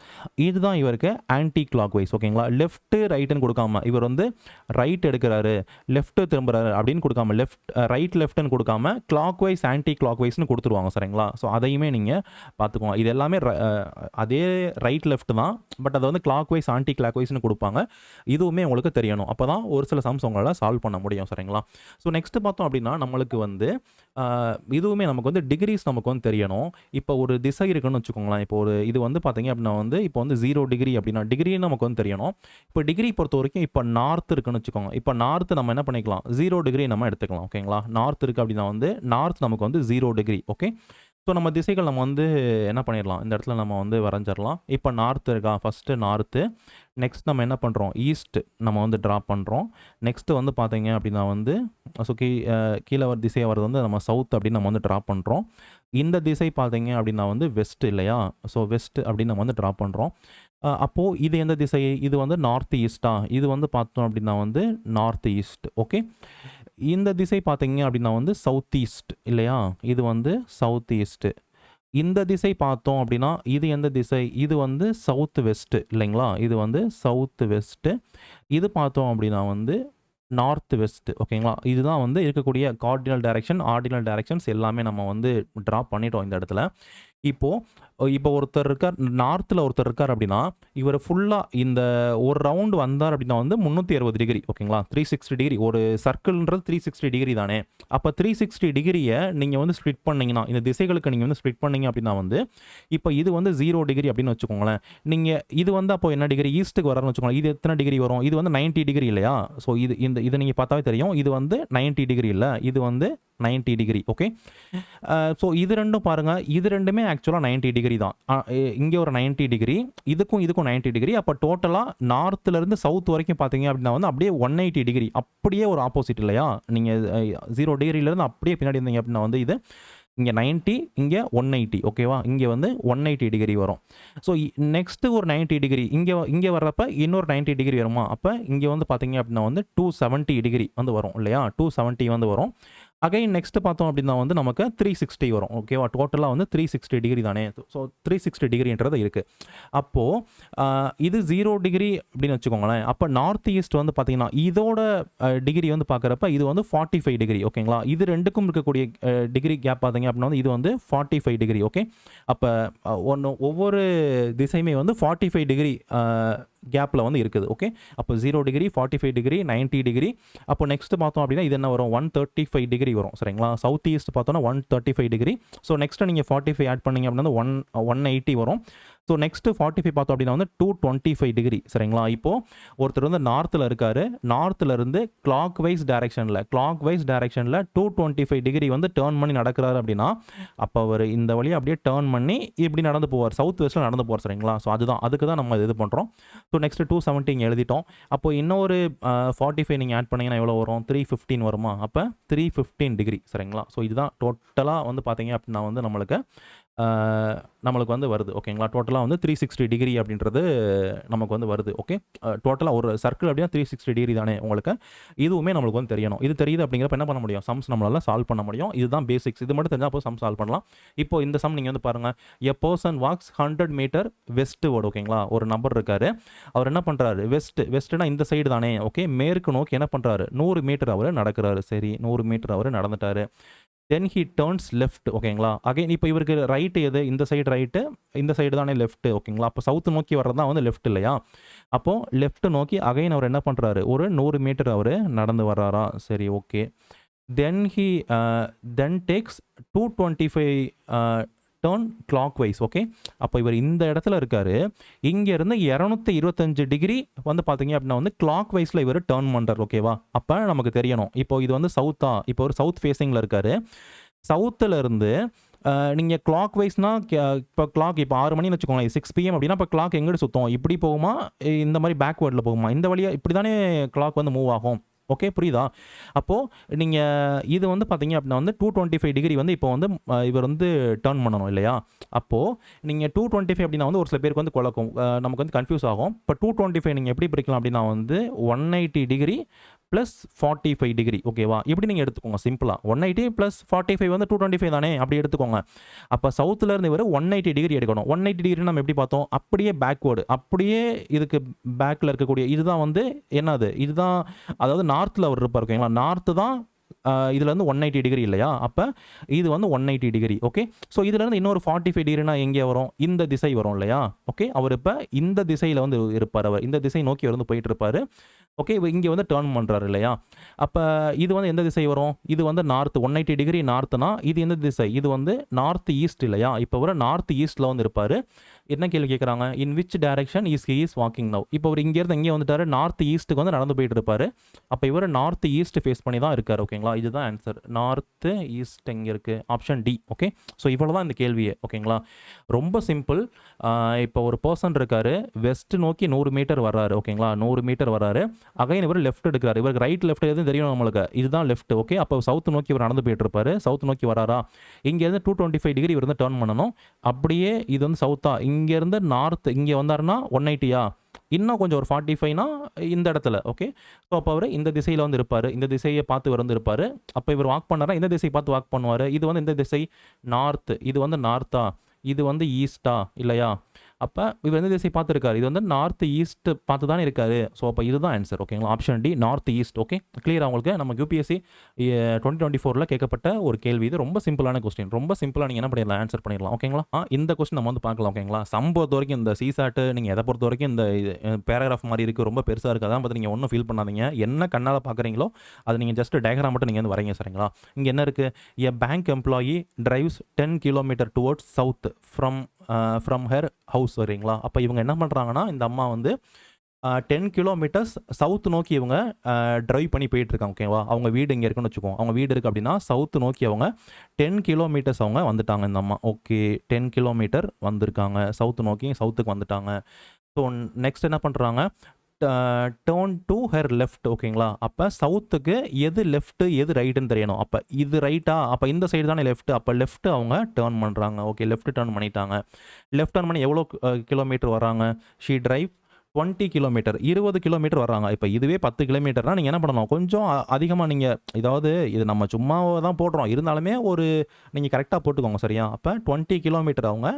இதுதான் இவருக்கு ஆன்டி கிளாக் வைஸ். ஓகேங்களா, லெஃப்ட்டு ரைட்டுன்னு கொடுக்காம இவர் வந்து ரைட் எடுக்கிறாரு லெஃப்ட்டு திரும்புறாரு அப்படின்னு கொடுக்காம ரைட் லெஃப்ட்னு கொடுக்காம கிளாக் வைஸ் ஆன்டி கிளாக் வைஸ்னு கொடுத்துருவாங்க. சரிங்களா, ஸோ அதையுமே நீங்கள் பார்த்துக்கோங்க. இது எல்லாமே அதே ரைட் லெஃப்ட் தான், பட் அதை வந்து கிளாக் வைஸ் ஆன்டி கிளாக் வைஸ்னு கொடுப்பாங்க. இதுவுமே உங்களுக்கு தெரியணும், அப்போ தான் ஒரு சில சம்ஸ் உங்களால் சால்வ் பண்ண முடியும். சரிங்களா, ஸோ நெக்ஸ்ட் பார்த்தோம் அப்படின்னா நம்மளுக்கு வந்து இதுவுமே நமக்கு வந்து டிகிரிஸ் நமக்கு வந்து தெரியணும். இப்போ ஒரு திசை இருக்குன்னு வச்சுக்கோங்களேன், இப்போ ஒரு இது வந்து பார்த்தீங்க அப்படின்னா வந்து இப்போ வந்து 0 டிகிரி அப்படின்னா டிகிரின்னு நமக்கு வந்து தெரியணும். இப்போ டிகிரி பொறுத்த வரைக்கும் இப்போ நார்த் இருக்குன்னு வச்சுக்கோங்க, இப்போ நார்த்து நம்ம என்ன பண்ணிக்கலாம் 0 டிகிரி நம்ம எடுத்துக்கலாம். ஓகேங்களா, நார்த் இருக்குது அப்படின்னா வந்து நார்த் நமக்கு வந்து 0 டிகிரி. ஓகே, ஸோ நம்ம திசைகள் நம்ம வந்து என்ன பண்ணிடலாம், இந்த இடத்துல நம்ம வந்து வரைஞ்சிடலாம். இப்போ நார்த் இருக்கா, ஃபஸ்ட்டு நார்த்து, நெக்ஸ்ட் நம்ம என்ன பண்ணுறோம் ஈஸ்ட் நம்ம வந்து ட்ரா பண்ணுறோம். நெக்ஸ்ட்டு வந்து பார்த்தீங்க அப்படின்னா வந்து ஸோ கீழே வர திசையை வரது வந்து நம்ம சவுத் அப்படின்னு நம்ம வந்து ட்ரா பண்ணுறோம். இந்த திசை பார்த்தீங்க அப்படின்னா வந்து வெஸ்ட் இல்லையா, ஸோ வெஸ்ட் அப்படின்னு நம்ம வந்து ட்ரா பண்ணுறோம். அப்போது இது எந்த திசை, இது வந்து நார்த் ஈஸ்டா, இது வந்து பார்த்தோம் அப்படின்னா வந்து நார்த் ஈஸ்ட். ஓகே, இந்த திசை பார்த்தீங்க அப்படின்னா வந்து சவுத் ஈஸ்ட் இல்லையா, இது வந்து சவுத் ஈஸ்ட்டு. இந்த திசை பார்த்தோம் அப்படின்னா இது எந்த திசை, இது வந்து சவுத் வெஸ்ட்டு இல்லைங்களா, இது வந்து சவுத் வெஸ்ட்டு. இது பார்த்தோம் அப்படின்னா வந்து நார்த் வெஸ்ட். ஓகேங்களா, இதுதான் வந்து இருக்கக்கூடிய கார்டினல் டைரக்ஷன், ஆர்டினல் டைரக்ஷன்ஸ் எல்லாமே நம்ம வந்து ட்ரா பண்ணிட்டோம் இந்த இடத்துல. இப்போ ஒருத்தர் இருக்கார், நார்த்தில் ஒருத்தர் இருக்கார் அப்படின்னா, இவர் ஃபுல்லாக இந்த ஒரு ரவுண்டு வந்தார் அப்படின்னா வந்து 360 டிகிரி ஓகேங்களா, 360 டிகிரி. ஒரு சர்க்கிள்ன்றது 360 டிகிரி தானே. அப்போ 360 டிகிரியை நீங்கள் வந்து ஸ்ப்ளிட் பண்ணிங்கன்னா, இந்த திசைகளுக்கு நீங்கள் வந்து ஸ்ப்ளிட் பண்ணீங்க அப்படின்னா வந்து, இப்போ இது வந்து 0 டிகிரி அப்படின்னு வச்சுக்கோங்களேன். நீங்கள் இது வந்து அப்போ என்ன டிகிரி, ஈஸ்ட்டுக்கு வரான்னு வச்சுக்கோங்களேன். இது எத்தனை டிகிரி வரும், இது வந்து 90 டிகிரி இல்லையா. ஸோ இதை நீங்கள் பார்த்தாவே தெரியும், இது வந்து 90 டிகிரி இல்லை, இது வந்து 90 டிகிரி. ஓகே, ஸோ இது ரெண்டும் பாருங்கள், இது ரெண்டுமே ஆக்சுவலாக 90 டிகிரி தான். இங்கே ஒரு 90 டிகிரி, இதுக்கும் 90 டிகிரி. அப்போ டோட்டலாக நார்த்துலேருந்து சவுத் வரைக்கும் பார்த்தீங்க அப்படின்னா வந்து அப்படியே 180 டிகிரி, அப்படியே ஒரு ஆப்போசிட் இல்லையா. நீங்கள் 0 டிகிரிலேருந்து அப்படியே பின்னாடி இருந்தீங்க அப்படின்னா வந்து இது இங்கே 90, இங்கே 180 ஓகேவா. இங்கே வந்து 180 டிகிரி வரும். ஸோ நெக்ஸ்ட்டு ஒரு 90 டிகிரி இங்கே வர்றப்ப இன்னொரு 90 டிகிரி வருமா. அப்போ இங்கே வந்து பார்த்தீங்க அப்படின்னா வந்து 270 டிகிரி வந்து வரும் இல்லையா, 270 வந்து வரும். அகைன் நெக்ஸ்ட் பார்த்தோம் அப்படின்னா வந்து நமக்கு 360 வரும் ஓகேவா. டோட்டலாக வந்து 360 டிகிரி தானே. ஸோ 360 டிகிரின்றது இருக்குது. அப்போது இது 0 டிகிரி அப்படின்னு வச்சுக்கோங்களேன். அப்போ நார்த் ஈஸ்ட் வந்து பார்த்தீங்கன்னா இதோட டிகிரி வந்து பார்க்குறப்ப இது வந்து 45 டிகிரி ஓகேங்களா. இது ரெண்டுக்கும் இருக்கக்கூடிய டிகிரி கேப் பார்த்தீங்க அப்படின்னா வந்து இது வந்து 45 டிகிரி. ஓகே, அப்போ ஒவ்வொரு திசையுமே வந்து 45 டிகிரி கேப்பில் வந்து இருக்குது. ஓகே, அப்போ 0 டிகிரி, 45 டிகிரி, 90 டிகிரி. அப்போ நெக்ஸ்ட் பார்த்தோம் அப்படின்னா இது என்ன வரும், 135 டிகிரி வரும் சரிங்களா. சவுத் ஈஸ்ட் பார்த்தோன்னா 135 டிகிரி. ஸோ நெக்ஸ்ட்டு நீங்கள் 45 ஆட் பண்ணிங்க அப்படின்னா 180 வரும். ஸோ நெக்ஸ்ட்டு 45 பார்த்தோம் அப்படின்னா வந்து 225 டிகிரி சரிங்களா. இப்போது ஒருத்தர் வந்து நார்த்தில் இருக்கார், நார்த்துலேருந்து கிளாக் வைஸ் டைரெக்ஷனில் 225 டிகிரி வந்து டேர்ன் பண்ணி நடக்கிறாரு அப்படின்னா, அப்போ அவர் இந்த வழியாக அப்படியே டேர்ன் பண்ணி இப்படி நடந்து போவார், சவுத் வெஸ்ட்டில் நடந்து போவார் சரிங்களா. ஸோ அதுக்கு தான் நம்ம இது பண்ணுறோம். ஸோ நெக்ஸ்ட்டு 270 இங்கே எழுதிட்டோம். அப்போது இன்னொரு 45 நீங்கள் ஆட் பண்ணிங்கன்னா எவ்வளோ வரும், 315 வருமா. அப்போ 315 டிகிரி சரிங்களா. ஸோ இதுதான் டோட்டலாக வந்து பார்த்தீங்க அப்படின்னா வந்து நம்மளுக்கு வந்து வருது ஓகேங்களா. டோட்டலாக வந்து 360 டிகிரி அப்படின்றது நமக்கு வந்து வருது. ஓகே, டோட்டலாக ஒரு சர்க்கிள் அப்படின்னா 360 டிகிரி தானே உங்களுக்கு. இதுவுமே நம்மளுக்கு வந்து தெரியணும். இது தெரியுது அப்படிங்கிறப்ப என்ன பண்ண முடியும், சம்ஸ் நம்மளால் சால்வ் பண்ண முடியும். இதுதான் பேசிக்ஸ். இது மட்டும் தெரிஞ்சால் அப்போ சம் சால்வ் பண்ணலாம். இப்போ இந்த சம் நீங்கள் வந்து பாருங்கள், எ பர்சன் வாக்ஸ் 100 மீட்டர் வெஸ்ட்வர்டு ஓகேங்களா. ஒரு நபர் இருக்கார், அவர் என்ன பண்ணுறாரு, வெஸ்ட்னா இந்த சைடு தானே. ஓகே, மேற்கு நோக்கி என்ன பண்ணுறாரு, 100 மீட்டர் அவர் நடக்கிறாரு. சரி, 100 மீட்டர் அவர் நடந்துட்டார். தென் ஹி டர்ன்ஸ் லெஃப்ட் ஓகேங்களா. அகைன் இப்போ இவருக்கு ரைட்டு எது, இந்த சைடு ரைட்டு, இந்த சைடு தானே லெஃப்ட் ஓகேங்களா. அப்போ சவுத்து நோக்கி வர்றது தான் வந்து லெஃப்ட் இல்லையா. அப்போது லெஃப்ட் நோக்கி அகைன் அவர் என்ன பண்ணுறாரு, ஒரு 100 மீட்டர் அவர் நடந்து வர்றாரா. சரி, okay. Then takes 225 turn clockwise. Okay, அப்போ இவர் இந்த இடத்துல இருக்கார், இங்கேருந்து 225 டிகிரி வந்து பார்த்தீங்க அப்படின்னா வந்து கிளாக் வைஸில் இவர் டேர்ன் பண்ணுறார் ஓகேவா. அப்போ நமக்கு தெரியணும், இப்போ இது வந்து சவுத்தா, இப்போ ஒரு சவுத் ஃபேஸிங்கில் இருக்கார். சவுத்தில் இருந்து நீங்கள் கிளாக் வைஸ்னால் இப்போ கிளாக் இப்போ 6 மணின்னு வச்சுக்கோங்களேன், 6 PM அப்படின்னா இப்போ கிளாக் எங்கிட்ட சுத்தம், இப்படி போகுமா, இந்த மாதிரி பேக்வேர்டில் போகுமா, இந்த வழியாக இப்படி தானே கிளாக் வந்து மூவ் ஆகும். ஓகே, புரியுதா. அப்போது நீங்கள் இது வந்து பார்த்தீங்க அப்படின்னா வந்து 225 டிகிரி வந்து இப்போ வந்து இவர் வந்து டர்ன் பண்ணணும் இல்லையா. அப்போது நீங்கள் 225 அப்படின்னா வந்து ஒரு சில பேருக்கு வந்து குழக்கும், நமக்கு வந்து கன்ஃபியூஸ் ஆகும். இப்போ 225 நீங்கள் எப்படி பிரிக்கலாம் அப்படின்னா வந்து 180 டிகிரி ப்ளஸ் 45 டிகிரி ஓகேவா. இப்படி நீங்கள் எடுத்துக்கோங்க சிம்பிளாக. 180 ப்ளஸ் 45 வந்து 225 தானே, அப்படி எடுத்துக்கோங்க. அப்போ சவுத்துலேருந்து இவர் 180 டிகிரி எடுக்கணும். 180 டிகிரி நம்ம எப்படி பார்த்தோம், அப்படியே பேக்வேர்டு, அப்படியே இதுக்கு பேக்கில் இருக்கக்கூடிய இதுதான் வந்து என்னது, இதுதான் அதாவது நார்த்தில் அவர் இருப்பார் ஓகேங்களா. நார்த்து தான் இதில் வந்து 180 டிகிரி இல்லையா. அப்போ இது வந்து 180 டிகிரி. ஓகே, ஸோ இதுலேருந்து இன்னொரு 45 டிகிரினா எங்கே வரும், இந்த திசை வரும் இல்லையா. ஓகே, அவர் இப்போ இந்த திசையில் வந்து இருப்பார், அவர் இந்த திசை நோக்கி வந்து போயிட்டு இருப்பார். ஓகே, இங்கே வந்து டர்ன் பண்ணுறாரு இல்லையா. அப்போ இது வந்து எந்த திசை வரும், இது வந்து நார்த்து, 180 டிகிரி நார்த்துனா இது எந்த திசை, இது வந்து நார்த் ஈஸ்ட் இல்லையா. இப்போ ஒரு நார்த் ஈஸ்ட்டில் வந்து இருப்பார். என்ன கேள்வி கேட்குறாங்க, இன் which direction he is walking now. இப்போ அவர் இங்கேருந்து இங்கே வந்துட்டார், நார்த் ஈஸ்ட்டுக்கு வந்து நடந்து போயிட்டு இருப்பார். அப்போ இவர் நார்த் ஈஸ்ட் ஃபேஸ் பண்ணி தான் இருக்கார் ஓகேங்களா. இதுதான் ஆன்சர், நார்த்து ஈஸ்ட் எங்கே இருக்குது, ஆப்ஷன் டி. ஓகே, ஸோ இவ்வளோ தான் இந்த கேள்வியே ஓகேங்களா. ரொம்ப சிம்பிள். இப்போ ஒரு பர்சன் இருக்கார், வெஸ்ட் நோக்கி 100 மீட்டர் வர்றாரு ஓகேங்களா, 100 மீட்டர் வர்றாரு. அகைன் இவர் லெஃப்ட் எடுக்கிறார், இவருக்கு ரைட் லெஃப்ட் எதுவும் தெரியும் நம்மளுக்கு, இதுதான் லெஃப்ட். ஓகே, அப்போ சவுத் நோக்கி இவர் நடந்து போயிட்டு இருப்பார், சவுத் நோக்கி வராரா, இங்கேருந்து 225 டிகிரி இவர் வந்து டர்ன் பண்ணணும். அப்படியே இது வந்து சவுத்தா, இங்கேருந்து நார்த் இங்கே வந்தாருன்னா 180யா, இன்னும் கொஞ்சம் ஒரு 45னா இந்த இடத்துல. ஓகே, ஸோ அப்போ அவர் இந்த திசையில் வந்து இருப்பார், இந்த திசையை பார்த்து இவர் வந்து இருப்பார். அப்போ இவர் வாக் பண்ணாரா, இந்த திசையை பார்த்து வாக் பண்ணுவார். இது வந்து இந்த திசை நார்த், இது வந்து நார்த்தா, இது வந்து ஈஸ்டா இல்லையா. அப்போ இவர் எந்த திசை பார்த்துருக்காரு? இது வந்து நார்த் ஈஸ்ட் பார்த்து தானே இருக்காரு. ஸோ அப்போ இதுதான் ஆன்சர். ஓகேங்களா? Option D north east. Okay, clear உங்களுக்கு நம்ம யூபிஎஸ்சி 2024 கேட்கப்பட்ட ஒரு கேள்வி. இது ரொம்ப சிம்பிளான கொஸ்டின். ரொம்ப சிம்பிளாக நீங்கள் என்ன பண்ணிடலாம், ஆன்சர் பண்ணிடலாம். ஓகேங்களா? இந்த கொஸ்டின் நம்ம வந்து பார்க்கலாம். ஓகேங்களா? சம் பொறுத்த வரைக்கும் இந்த சிசாட்டு நீங்கள் எதை பொறுத்த வரைக்கும் இந்த பேராகிராஃப் மாதிரி இருக்குது, ரொம்ப பெருசாக இருக்குது. அதான் பார்த்து நீங்கள் ஒன்றும் ஃபீல் பண்ணாதீங்க. என்ன கண்ணால் பார்க்குறீங்களோ அதை நீங்கள் ஜஸ்ட் டயக்ராம் மட்டும் நீங்கள் வந்து வரைங்க. சரிங்களா? இங்கே என்ன இருக்குது? A bank employee drives 10 kilometre towards south from her house. சரிங்களா? அப்போ இவங்க என்ன பண்ணுறாங்கன்னா, இந்த அம்மா வந்து 10 கிலோமீட்டர்ஸ் சவுத் நோக்கி இவங்க ட்ரைவ் பண்ணி போயிட்டுருக்காங்க. ஓகேவா? அவங்க வீடு இங்கே இருக்குன்னு வச்சுக்கோங்க. அவங்க வீடு இருக்குது அப்படின்னா சவுத் நோக்கி அவங்க 10 கிலோமீட்டர்ஸ் அவங்க வந்துட்டாங்க இந்த அம்மா. ஓகே, 10 கிலோமீட்டர் வந்திருக்காங்க சவுத் நோக்கி, சவுத்துக்கு வந்துட்டாங்க. ஸோ நெக்ஸ்ட் என்ன பண்ணுறாங்க, டேர்ன் டு ஹர் லெஃப்ட். ஓகேங்களா? அப்போ சவுத்துக்கு எது லெஃப்ட்டு எது ரைட்டுன்னு தெரியணும். அப்போ இது ரைட்டா, அப்போ இந்த சைடு தானே லெஃப்ட்டு, அப்போ லெஃப்ட்டு அவங்க டேர்ன் பண்ணுறாங்க. ஓகே, லெஃப்ட் டேர்ன் பண்ணிட்டாங்க. லெஃப்ட் டேர்ன் பண்ணி எவ்வளோ கிலோமீட்டர் வராங்க? ஷீ டிரைவ் 20 கிலோமீட்டர், 20 கிலோமீட்டர் வர்றாங்க. இப்போ இதுவே 10 கிலோமீட்டர்னால் நீங்கள் என்ன பண்ணணும், கொஞ்சம் அதிகமாக நீங்கள், இதாவது இது நம்ம சும்மா தான் போடுறோம், இருந்தாலுமே ஒரு நீங்கள் கரெக்டாக போட்டுக்கோங்க. சரியா? அப்போ 20 கிலோமீட்டர் அவங்க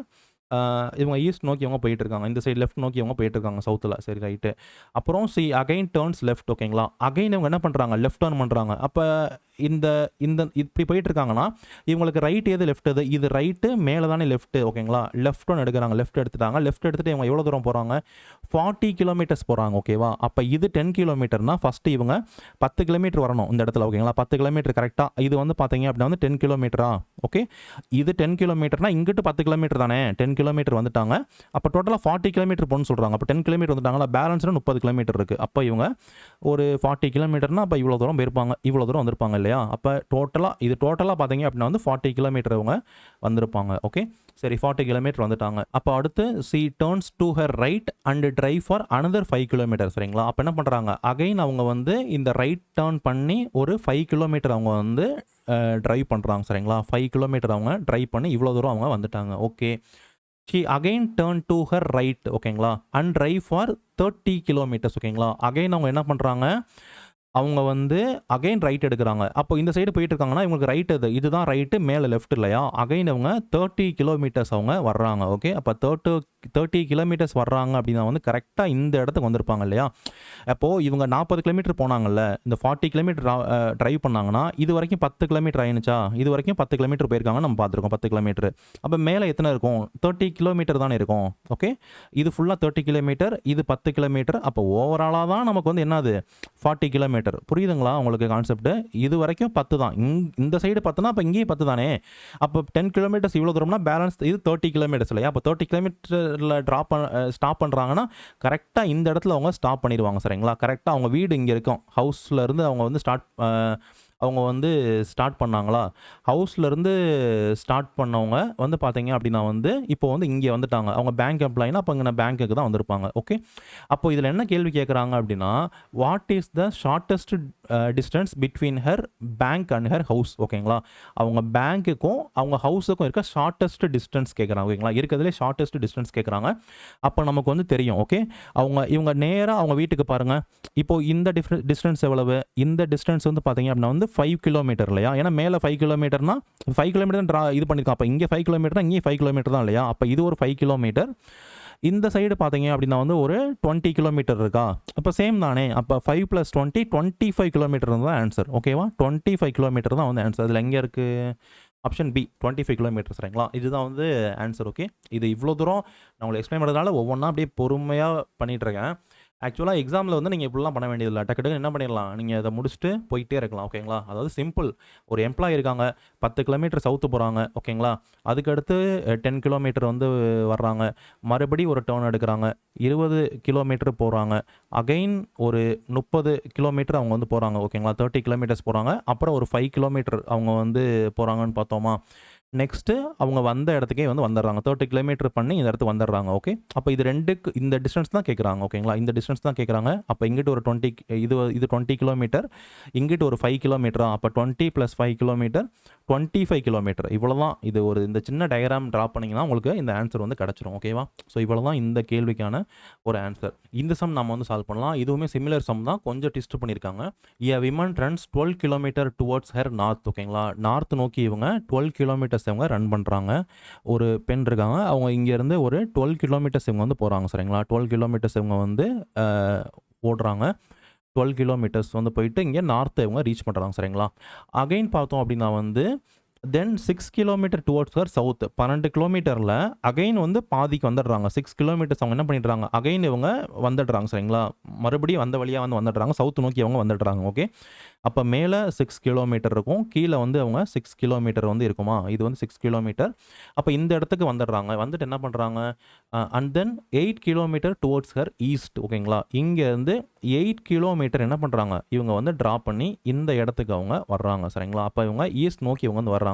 இவங்க ஈஸ்ட் நோக்கி அவங்க போயிட்டு இருக்காங்க. இந்த சைடு லெஃப்ட் நோக்கி அவங்க போயிட்டு இருக்காங்க சவுத்தில். சரி, ரைட்டு. அப்புறம் சி அகைன் டேர்ன்ஸ் லெஃப்ட். ஓகேங்களா? அகைன் இவங்க என்ன பண்ணுறாங்க, லெஃப்ட் டேர்ன் பண்ணுறாங்க. அப்போ இந்த இந்த இப்படி போயிட்டு இருக்காங்கன்னா இவங்களுக்கு ரைட் எது லெஃப்ட் எது? இது ரைட்டு, மேலே தானே லெஃப்ட்டு. ஓகேங்களா? லெஃப்ட் ஒன்று எடுக்கிறாங்க, லெஃப்ட் எடுத்துட்டாங்க. லெஃப்ட் எடுத்துகிட்டு இவங்க எவ்வளோ தூரம் போகிறாங்க? 40 கிலோமீட்டர்ஸ் போகிறாங்க. ஓகேவா? அப்போ இது 10 கிலோமீட்டர்னால் ஃபஸ்ட்டு இவங்க 10 கிலோமீட்டர் வரணும் இந்த இடத்துல. ஓகேங்களா? 10 கிலோமீட்டர் கரெக்டாக. இது வந்து பார்த்தீங்க அப்படின்னா வந்து 10 கிலோமீட்டரா? ஓகே, இது 10 கிலோமீட்டர்னா இங்கிட்டு 10 கிலோமீட்டர் தானே, 10 கிலோமீட்டர் வந்துட்டாங்க. அப்போ டோட்டலாக 40 கிலோமீட்டர் போகணும்னு சொல்கிறாங்க. அப்போ 10 கிலோமீட்டர் வந்துட்டாங்களா, பேலன்ஸ்னு 30 கிலோமீட்டர் இருக்குது. அப்போ இவங்க ஒரு 40 கிலோமீட்டர்னால் அப்போ இவ்வளோ தூரம் போயிருப்பாங்க, இவ்வளோ தூரம் வந்திருப்பாங்க இல்லையா? அப்போ டோட்டலாக பார்த்தீங்க அப்படின்னா வந்து 40 கிலோமீட்டர் அவங்க வந்திருப்பாங்க. ஓகே, சரி, 40 கிலோமீட்டர் வந்துட்டாங்க. அப்போ அடுத்து C turns to her right and drive for another 5 kilometer. சரிங்களா? அப்போ என்ன பண்ணுறாங்க, அகைன் அவங்க வந்து இந்த ரைட் டேர்ன் பண்ணி ஒரு 5 கிலோமீட்டர் அவங்க வந்து ட்ரைவ் பண்ணுறாங்க. சரிங்களா? 5 கிலோமீட்டர் அவங்க ட்ரைவ் பண்ணி இவ்வளோ தூரம் அவங்க வந்துட்டாங்க. Okay, she again turn to her right. ஓகேங்களா? And drive for 30 kilometres. ஓகேங்களா? அகைன் அவங்க என்ன பண்ணுறாங்க, அவங்க வந்து அகைன் ரைட் எடுக்கிறாங்க. அப்போ இந்த சைடு போயிட்டு இருக்காங்கன்னா இவங்களுக்கு ரைட் இதுதான் ரைட்டு, மேலே லெஃப்ட் இல்லையா? அகைன் அவங்க 30 கிலோமீட்டர்ஸ் அவங்க வர்றாங்க. ஓகே, அப்போ 30 கிலோமீட்டர்ஸ் வர்றாங்க அப்படின்னா வந்து கரெக்டாக இந்த இடத்துக்கு வந்திருப்பாங்க இல்லையா? அப்போது இவங்க 40 கிலோமீட்டர் போனாங்கல்ல, இந்த 40 கிலோமீட்டர் ட்ரைவ் பண்ணாங்கன்னா இது வரைக்கும் 10 கிலோமீட்டர் ஆயிடுச்சா? இது வரைக்கும் 10 கிலோமீட்டர் போயிருக்காங்க, நம்ம பார்த்துருக்கோம் 10 கிலோமீட்டர். அப்போ மேலே எத்தனை இருக்கும்? 30 கிலோமீட்டர் தானே இருக்கும். ஓகே, இது ஃபுல்லாக 30 கிலோமீட்டர், இது 10 கிலோமீட்டர். அப்போ ஓவராலாக தான் நமக்கு வந்து என்னது, 40 கிலோமீட்டர். புரியுதுங்களா உங்களுக்கு கான்செப்ட்? இது வரைக்கும் 10 தான், இந்த சைடு 10னா அப்போ இங்கேயும் 10 தானே. அப்போ 10 கிலோமீட்டர்ஸ் இவ்வளோ தூரம்னா பேலன்ஸ் இது 30 கிலோமீட்டர்ஸ் இல்லையா? அப்போ 30 கிலோமீட்டரில் ஸ்டாப் பண்ணுறாங்கன்னா கரெக்டாக இந்த இடத்துல அவங்க ஸ்டாப் பண்ணிடுவாங்க. சரிங்களா? கரெக்டாக அவங்க வீடு இங்கே இருக்கும், ஹவுஸில் இருந்து அவங்க வந்து ஸ்டார்ட் பண்ணாங்களா, ஹவுஸ்லேருந்து ஸ்டார்ட் பண்ணவங்க வந்து பார்த்தீங்க அப்படின்னா வந்து இப்போ வந்து இங்கே வந்துட்டாங்க. அவங்க பேங்க் எம்ப்ளாயினா அப்போ இங்கே பேங்க்குக்கு தான் வந்திருப்பாங்க. ஓகே, அப்போ இதில் என்ன கேள்வி கேட்குறாங்க அப்படின்னா, what is the shortest distance between her bank and her house? ஓகேங்களா? அவங்க பேங்க்குக்கும் அவங்க ஹவுஸுக்கும் இருக்க ஷார்ட்டஸ்ட் டிஸ்டன்ஸ் கேட்குறாங்க. ஓகேங்களா? இருக்கிறதுலே ஷார்ட்டஸ்ட் டிஸ்டன்ஸ் கேட்குறாங்க. அப்போ நமக்கு வந்து தெரியும். ஓகே, இவங்க நேராக அவங்க வீட்டுக்கு பாருங்கள். இப்போது இந்த டிஸ்டன்ஸ் எவ்வளவு? இந்த டிஸ்டன்ஸ் வந்து பார்த்தீங்க அப்படின்னா வந்து 5 கிலோமீட்டர் இல்லையா? ஏன்னா மேலே 5 கிலோமீட்டர்னா 5 கிலோமீட்டர் தான் இது பண்ணியிருக்கோம். அப்போ இங்கே 5 கிலோமீட்டர், இங்கே 5 கிலோமீட்டர் தான் இல்லையா? அப்போ இது ஒரு 5 கிலோமீட்டர். இந்த சைடு பார்த்தீங்க அப்படின்னா வந்து ஒரு 20 கிலோமீட்டர் இருக்கா? அப்போ சேம் தானே. அப்போ 5 + 20 25 கிலோமீட்டர் தான் ஆன்சர். ஓகேவா? 25 கிலோமீட்டர் தான் வந்து ஆன்சர். அதில் எங்கே இருக்குது? Option B 25 kilometer. சரிங்களா? இதுதான் வந்து ஆன்சர். ஓகே, இது இவ்வளோ தூரம் நான் உங்களுக்கு எக்ஸ்பிளைன் பண்ணுறதுனால ஒவ்வொன்றா அப்படியே பொறுமையாக பண்ணிகிட்ருக்கேன். ஆக்சுவலாக எக்ஸாமில் வந்து நீங்கள் இப்படிலாம் பண்ண வேண்டியதில்லை. டக்கு என்ன பண்ணிடலாம், நீங்கள் அதை முடிச்சுட்டு போயிட்டே இருக்கலாம். ஓகேங்களா? அதாவது சிம்பிள். ஒரு எம்ப்ளாயி இருக்காங்க, 10 கிலோமீட்டர் சவுத்து போகிறாங்க. ஓகேங்களா? அதுக்கடுத்து 10 கிலோமீட்டர் வந்து வர்றாங்க, மறுபடியும் ஒரு டேர்ன் எடுக்கிறாங்க, 20 கிலோமீட்டர் போகிறாங்க, அகைன் ஒரு 30 கிலோமீட்டர் அவங்க வந்து போகிறாங்க. ஓகேங்களா? 30 கிலோமீட்டர்ஸ் போகிறாங்க. அப்புறம் ஒரு 5 கிலோமீட்டர் அவங்க வந்து போகிறாங்கன்னு பார்த்தோமா? நெக்ஸ்ட்டு அவங்க வந்த இடத்துக்கே வந்து வந்துடுறாங்க. 30 கிலோமீட்டர் பண்ணி இந்த இடத்துக்கு வந்துடுறாங்க. ஓகே, அப்போ இது ரெண்டுக்கு இந்த டிஸ்டன்ஸ் தான் கேட்குறாங்க. ஓகேங்களா? இந்த டிஸ்டன்ஸ் தான் கேட்குறாங்க. அப்போ இங்கிட்டு ஒரு 20 இது 20 கிலோமீட்டர், இங்கிட்டு ஒரு 5 கிலோமீட்டரா? அப்போ 20 + 5 கிலோமீட்டர் 25 கிலோமீட்டர். இவ்வளோ தான். இது ஒரு இந்த சின்ன டயக்ராம் ட்ரா பண்ணிங்கன்னா உங்களுக்கு இந்த ஆன்சர் வந்து கிடச்சிரும். ஓகேவா? ஸோ இவ்வளோ தான் இந்த கேள்விக்கான ஒரு ஆன்சர். இந்த சம் நம்ம வந்து சால்வ் பண்ணலாம். இதுவுமே சிமிலர் சம் தான், கொஞ்சம் ட்விஸ்ட் பண்ணியிருக்காங்க. A women runs 12 kilometre towards her north. ஓகேங்களா? நார்த் நோக்கி இவங்க 12 கிலோமீட்டர்ஸ் கிலோமீட்டர்ஸ் இவங்க ரன் பண்ணுறாங்க. ஒரு பெண் இருக்காங்க. அவங்க இங்கேருந்து ஒரு 12 கிலோமீட்டர்ஸ் இவங்க வந்து போகிறாங்க சரிங்களா. 12 கிலோமீட்டர்ஸ் இவங்க வந்து ஓடுறாங்க. 12 கிலோமீட்டர்ஸ் வந்து போயிட்டு இங்கே நார்த்தை இவங்க ரீச் பண்ணுறாங்க சரிங்களா. அகைன் பார்த்தோம் அப்படின்னா வந்து தென் 6 கிலோமீட்டர் டுவர்ட்ஸ் ஹர் சவுத். 12 கிலோமீட்டரில் அகைன் வந்து பாதிக்கு வந்துடுறாங்க. 6 கிலோமீட்டர்ஸ் அவங்க என்ன பண்ணிடுறாங்க, அகைன் இவங்க வந்துடுறாங்க சரிங்களா. மறுபடியும் வந்த வழியாக வந்து வந்துடுறாங்க, சவுத் நோக்கி அவங்க வந்துடுறாங்க. ஓகே, அப்போ மேலே 6 கிலோமீட்டர் இருக்கும், கீழே வந்து அவங்க 6 கிலோமீட்டர் வந்து இருக்குமா, இது வந்து 6 கிலோமீட்டர். அப்போ இந்த இடத்துக்கு வந்துடுறாங்க. வந்துட்டு என்ன பண்ணுறாங்க, and then 8 kilometer towards her east. ஓகேங்களா, இங்கேருந்து 8 கிலோமீட்டர் என்ன பண்ணுறாங்க, இவங்க வந்து ட்ராப் பண்ணி இந்த இடத்துக்கு அவங்க வர்றாங்க சரிங்களா. அப்போ இவங்க ஈஸ்ட் நோக்கி இவங்க வந்து வர்றாங்க.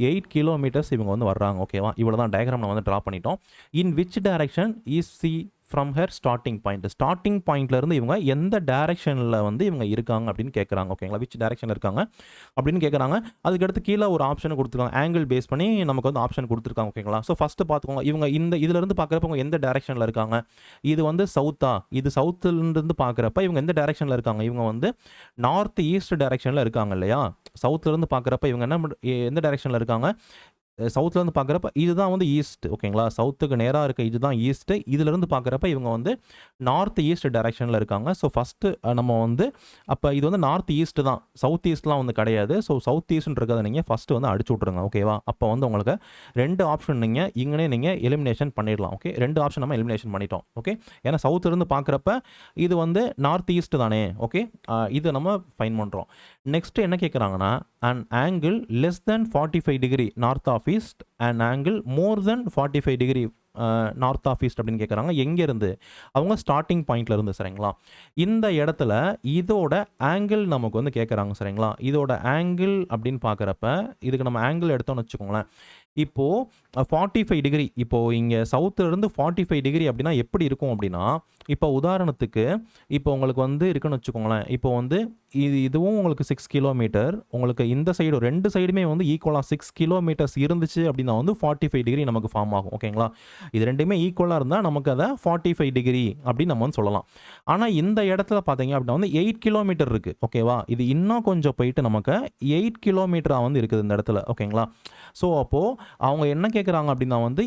8 கிலோமீட்டர்ஸ் இவங்க வந்து வர்றாங்க. ஓகேவா, இவ்வளோ தான் டயக்ராம் நம்ம வந்து ட்ரா பண்ணிட்டோம். In which direction is she from her starting point. Starting பாயிண்ட்லேருந்து இவங்க எந்த டைரக்ஷனில் வந்து இவங்க இருக்காங்க அப்படின்னு கேட்குறாங்க. ஓகேங்களா, விச் டைரக்ஷனில் இருக்காங்க அப்படின்னு கேட்குறாங்க. அதுக்கடுத்து கீழே ஒரு ஆப்ஷன் கொடுத்துருக்காங்க, ஆங்கிள் பேஸ் பண்ணி நமக்கு வந்து ஆப்ஷன் கொடுத்துருக்காங்க. ஓகேங்களா, ஸோ ஃபஸ்ட்டு பார்த்துக்கோங்க, இவங்க இந்த இதிலேருந்து பார்க்குறப்ப இவங்க எந்த டைரக்ஷனில் இருக்காங்க. இது வந்து சவுத்தா, இது சவுத்துலேருந்து பார்க்குறப்ப இவங்க எந்த டைரக்ஷனில் இருக்காங்க, இவங்க வந்து நார்த் ஈஸ்ட் டைரக்ஷனில் இருக்காங்க இல்லையா. சவுத்துலேருந்து பார்க்குறப்ப இவங்க எந்த டைரக்ஷனில் இருக்காங்க, சவுத்துலேருந்து பார்க்குறப்ப இதுதான் வந்து ஈஸ்ட். ஓகேங்களா, சவுத்துக்கு நேராக இருக்க இதுதான் ஈஸ்ட்டு. இதிலேருந்து பார்க்குறப்ப இவங்க வந்து நார்த் ஈஸ்ட் டைரக்ஷனில் இருக்காங்க. ஸோ ஃபஸ்ட்டு நம்ம வந்து அப்போ இது வந்து நார்த் ஈஸ்ட்டு தான், சவுத் ஈஸ்ட்லாம் வந்து கிடையாது. ஸோ சவுத் ஈஸ்ட்னு இருக்கிறத நீங்கள் ஃபஸ்ட்டு வந்து அடிச்சு விட்ருங்க. ஓகேவா, அப்போ வந்து உங்களுக்கு 2 ஆப்ஷன் நீங்கள் இங்கே நீங்கள் எலிமினேஷன் பண்ணிடலாம். ஓகே, 2 ஆப்ஷன் நம்ம எலிமினேஷன் பண்ணிட்டோம். ஓகே, ஏன்னா சவுத்துலேருந்து பார்க்குறப்ப இது வந்து நார்த் ஈஸ்ட் தானே. ஓகே, இது நம்ம ஃபைன் பண்ணுறோம். நெக்ஸ்ட்டு என்ன கேட்குறாங்கன்னா, an angle less than 45 degree north of east, an angle more than 45 degree north of east அப்படின்னு கேட்குறாங்க. எங்கேருந்து, அவங்க ஸ்டார்டிங் பாயிண்ட்ல இருந்து சரிங்களா. இந்த இடத்துல இதோட ஆங்கிள் நமக்கு வந்து கேட்குறாங்க சரிங்களா. இதோட ஆங்கிள் அப்படின்னு பார்க்குறப்ப இதுக்கு நம்ம ஆங்கிள் எடுத்தோம்னு வச்சுக்கோங்களேன். இப்போது 45 டிகிரி, இப்போது இங்கே சவுத்துலேருந்து 45 டிகிரி அப்படின்னா எப்படி இருக்கும் அப்படின்னா, இப்போ உதாரணத்துக்கு இப்போ உங்களுக்கு வந்து இருக்குன்னு வச்சுக்கோங்களேன். இப்போ வந்து இதுவும் உங்களுக்கு 6 கிலோமீட்டர், உங்களுக்கு இந்த சைடு 2 சைடுமே வந்து ஈக்குவலாக 6 கிலோமீட்டர்ஸ் இருந்துச்சு அப்படின்னா வந்து 45 டிகிரி நமக்கு ஃபார்ம் ஆகும். ஓகேங்களா, இது ரெண்டுமே ஈக்குவலாக இருந்தால் நமக்கு அதை 45 டிகிரி அப்படின்னு நம்ம வந்து சொல்லலாம். ஆனால் இந்த இடத்துல பார்த்தீங்க அப்படின்னா வந்து 8 கிலோமீட்டர் இருக்குது. ஓகேவா, இது இன்னும் கொஞ்சம் போயிட்டு நமக்கு 8 கிலோமீட்டராக வந்து இருக்குது இந்த இடத்துல. ஓகேங்களா, ஸோ அப்போது அவங்க என்ன கேட்குறாங்க அப்படின்னா வந்து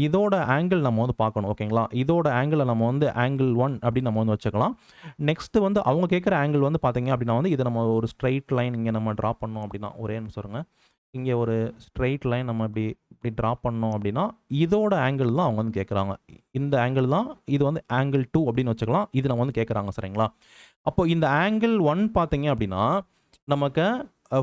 இதோட ஆங்கிள் நம்ம வந்து பார்க்கணும். ஓகேங்களா, இதோட ஆங்கிளை நம்ம வந்து ஆங்கிள் 1 அப்படின்னு நம்ம வந்து வச்சுக்கலாம். நெக்ஸ்ட்டு வந்து அவங்க கேட்குற ஆங்கிள் வந்து பார்த்தீங்க அப்படின்னா வந்து இதை நம்ம ஒரு ஸ்ட்ரைட் லைன் இங்கே நம்ம ட்ரா பண்ணோம் அப்படின்னா, ஒரே நிமிஷம் சொல்லுங்கள், இங்கே ஒரு ஸ்ட்ரெயிட் லைன் நம்ம இப்படி ட்ரா பண்ணோம் அப்படின்னா இதோட ஆங்கிள் தான் அவங்க வந்து கேட்குறாங்க. இந்த ஆங்கிள் தான், இது வந்து ஆங்கிள் 2 அப்படின்னு வச்சுக்கலாம். இது நம்ம வந்து கேட்குறாங்க சரிங்களா. அப்போ இந்த ஆங்கிள் 1 பார்த்தீங்க அப்படின்னா நமக்கு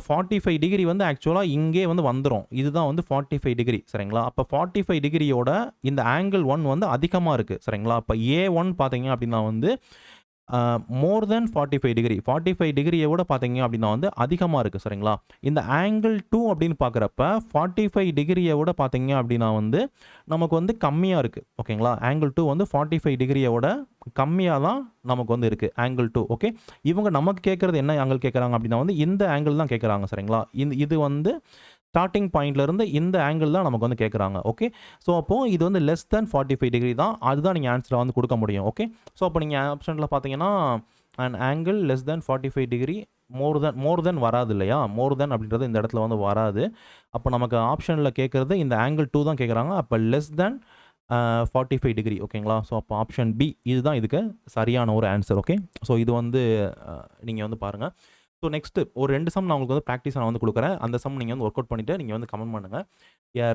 45 டிகிரி வந்து ஆக்சுவலாக இங்கே வந்து வந்துடும். இதுதான் வந்து 45 டிகிரி சரிங்களா. அப்போ 45 டிகிரியோட இந்த ஆங்கிள் 1 வந்து அதிகமாக இருக்குது சரிங்களா. அப்போ A1 பார்த்தீங்க அப்படின்னா வந்து மோர் தென் 45 டிகிரி, 45 டிகிரியை விட பார்த்தீங்க அப்படின்னா வந்து அதிகமாக இருக்குது சரிங்களா. இந்த ஆங்கிள் 2 அப்படின்னு பார்க்குறப்ப 45 டிகிரியை விட பார்த்தீங்க அப்படின்னா வந்து நமக்கு வந்து கம்மியாக இருக்குது. ஓகேங்களா, ஆங்கிள் 2 வந்து 45 டிகிரியை விட கம்மியாக தான் நமக்கு வந்து இருக்குது ஆங்கிள் 2. ஓகே, இவங்க நமக்கு கேட்குறது என்ன ஆங்கிள் கேட்குறாங்க அப்படின்னா வந்து இந்த ஆங்கிள் தான் கேட்குறாங்க சரிங்களா. இது வந்து ஸ்டார்டிங் பாயிண்ட்லேருந்து இந்த ஆங்கிள் தான் நமக்கு வந்து கேட்குறாங்க. ஓகே, ஸோ அப்போது இது வந்து லெஸ் தேன் 45 டிகிரி தான், அதுதான் நீங்கள் ஆன்சரை வந்து கொடுக்க முடியும். ஓகே, ஸோ அப்போ நீங்கள் ஆப்ஷனில் பார்த்தீங்கன்னா and angle less than 45 degree, more then வராது இல்லையா. மோர் தென் அப்படின்றது இந்த இடத்துல வந்து வராது. அப்போ நமக்கு ஆப்ஷனில் கேட்குறது இந்த ஆங்கிள் 2 தான் கேட்குறாங்க. அப்போ லெஸ் தேன் 45 டிகிரி. ஓகேங்களா, ஸோ அப்போ ஆப்ஷன் பி இதுதான் இதுக்கு சரியான ஒரு ஆன்சர். ஓகே, ஸோ இது வந்து நீங்கள் வந்து பாருங்கள். ஸோ நெக்ஸ்ட்டு ஒரு 2 சம் நான் உங்களுக்கு வந்து ப்ராக்டிஸ் நான் வந்து கொடுக்குறேன். அந்த சம் நீங்கள் வந்து ஒர்க் அவுட் பண்ணிவிட்டு நீங்கள் வந்து கமெண்ட் பண்ணுங்கள்.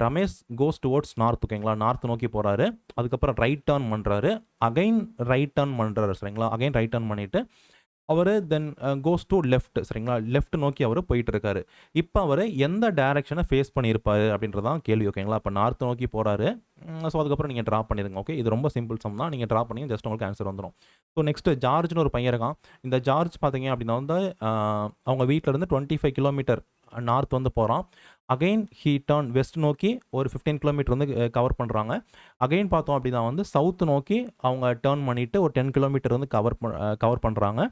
ரமேஷ் கோஸ் டுவர்ட்ஸ் நார்த். ஓகேங்களா, நார்த் நோக்கி போகிறாரு, அதுக்கப்புறம் ரைட் டர்ன் பண்ணுறாரு, அகைன் ரைட் டர்ன் பண்ணுறாரு சரிங்களா. அகைன் ரைட் டர்ன் பண்ணிவிட்டு அவர் தென் கோஸ் டு லெஃப்ட் சரிங்களா. லெஃப்ட் நோக்கி அவர் போயிட்டு இருக்காரு. இப்போ அவர் எந்த டைரக்ஷனை ஃபேஸ் பண்ணியிருப்பார் அப்படின்றதான் கேள்வி. ஓகேங்களா, இப்போ நார்த் நோக்கி போகிறாரு. ஸோ அதுக்கப்புறம் நீங்கள் ட்ரா பண்ணிடுங்க. ஓகே, இது ரொம்ப சிம்பிள் சம் தான், நீங்கள் ட்ரா பண்ணி ஜஸ்ட் உங்களுக்கு ஆன்சர் வந்துடும். ஸோ நெக்ஸ்ட்டு ஜார்ஜ்னு ஒரு பையன் இருக்கான். இந்த ஜார்ஜ் பார்த்தீங்க அப்படின்னா வந்து அவங்க வீட்டிலேருந்து 25 கிலோமீட்டர் நார்த் வந்து போகிறான். அகைன் ஹீ டர்ன் வெஸ்ட் நோக்கி ஒரு 15 கிலோமீட்டர் வந்து கவர் பண்ணுறாங்க. அகைன் பார்த்தோம் அப்படின்னா வந்து சவுத் நோக்கி அவங்க டேர்ன் பண்ணிவிட்டு ஒரு 10 கிலோமீட்டர் வந்து கவர் பண்ணுறாங்க.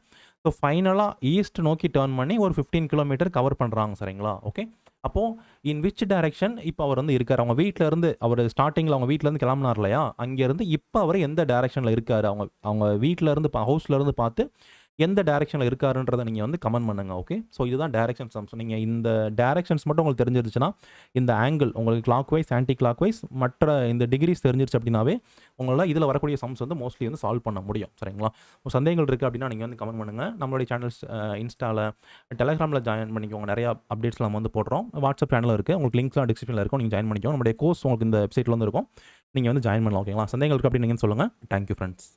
ஸோ ஃபைனலாக ஈஸ்ட் நோக்கி டேர்ன் பண்ணி ஒரு 15 கிலோமீட்டர் கவர் பண்ணுறாங்க சரிங்களா. ஓகே, அப்போது இன் விச் டைரக்ஷன் இப்போ அவர் வந்து இருக்கார், அவங்க வீட்டிலேருந்து அவர் ஸ்டார்டிங்கில் அவங்க வீட்டிலேருந்து கிளம்புனார் இல்லையா, அங்கேருந்து இப்போ அவர் எந்த டைரக்ஷனில் இருக்கார், அவங்க வீட்டிலேருந்து ஹவுஸ்லேருந்து பார்த்து எந்த டைரக்ஷனில் இருக்காருன்றதை நீங்கள் வந்து கமெண்ட் பண்ணுங்கள். ஓகே, ஸோ இதுதான் டைரக்ஷன் சம்ஸ். நீங்கள் இந்த டைரக்ஷன்ஸ் மட்டும் உங்களுக்கு தெரிஞ்சிருச்சுன்னா, இந்த ஆங்கிள் உங்களுக்கு clockwise, anticlockwise, மற்ற இந்த டிகிரிஸ் தெரிஞ்சிருச்சு அப்படின்னாவே உங்களால் இதில் வரக்கூடிய சம்ஸ் வந்து மோஸ்ட்லி வந்து சால்வ் பண்ண முடியும். சரிங்களா? சந்தேகங்கள் இருக்குது அப்படின்னா நீங்கள் வந்து கமெண்ட் பண்ணுங்கள். நம்மளுடைய சேனல்ஸ் இன்ஸ்டாவில், டெலகிராமில் ஜாயின் பண்ணிக்கோங்க. நிறையா அப்டேட்ஸ் நம்ம வந்து போடுறோம். வாட்ஸ்அப் சேனலும் இருக்குது. உங்களுக்கு லிங்க்ஸ்லாம் டிஸ்கிரிப்ஷனில் இருக்கும். நீங்கள் ஜாயின் பண்ணிக்கோங்க. நம்மளுடைய கோர்ஸ் உங்களுக்கு இந்த வெப்சைட்டில் வந்து இருக்கும். நீங்கள் வந்து ஜாயின் பண்ணலாம். ஓகேங்களா? சந்தேகங்கள் இருக்குது அப்படின்னு நீங்கள் சொல்லுங்கள். Thank you friends.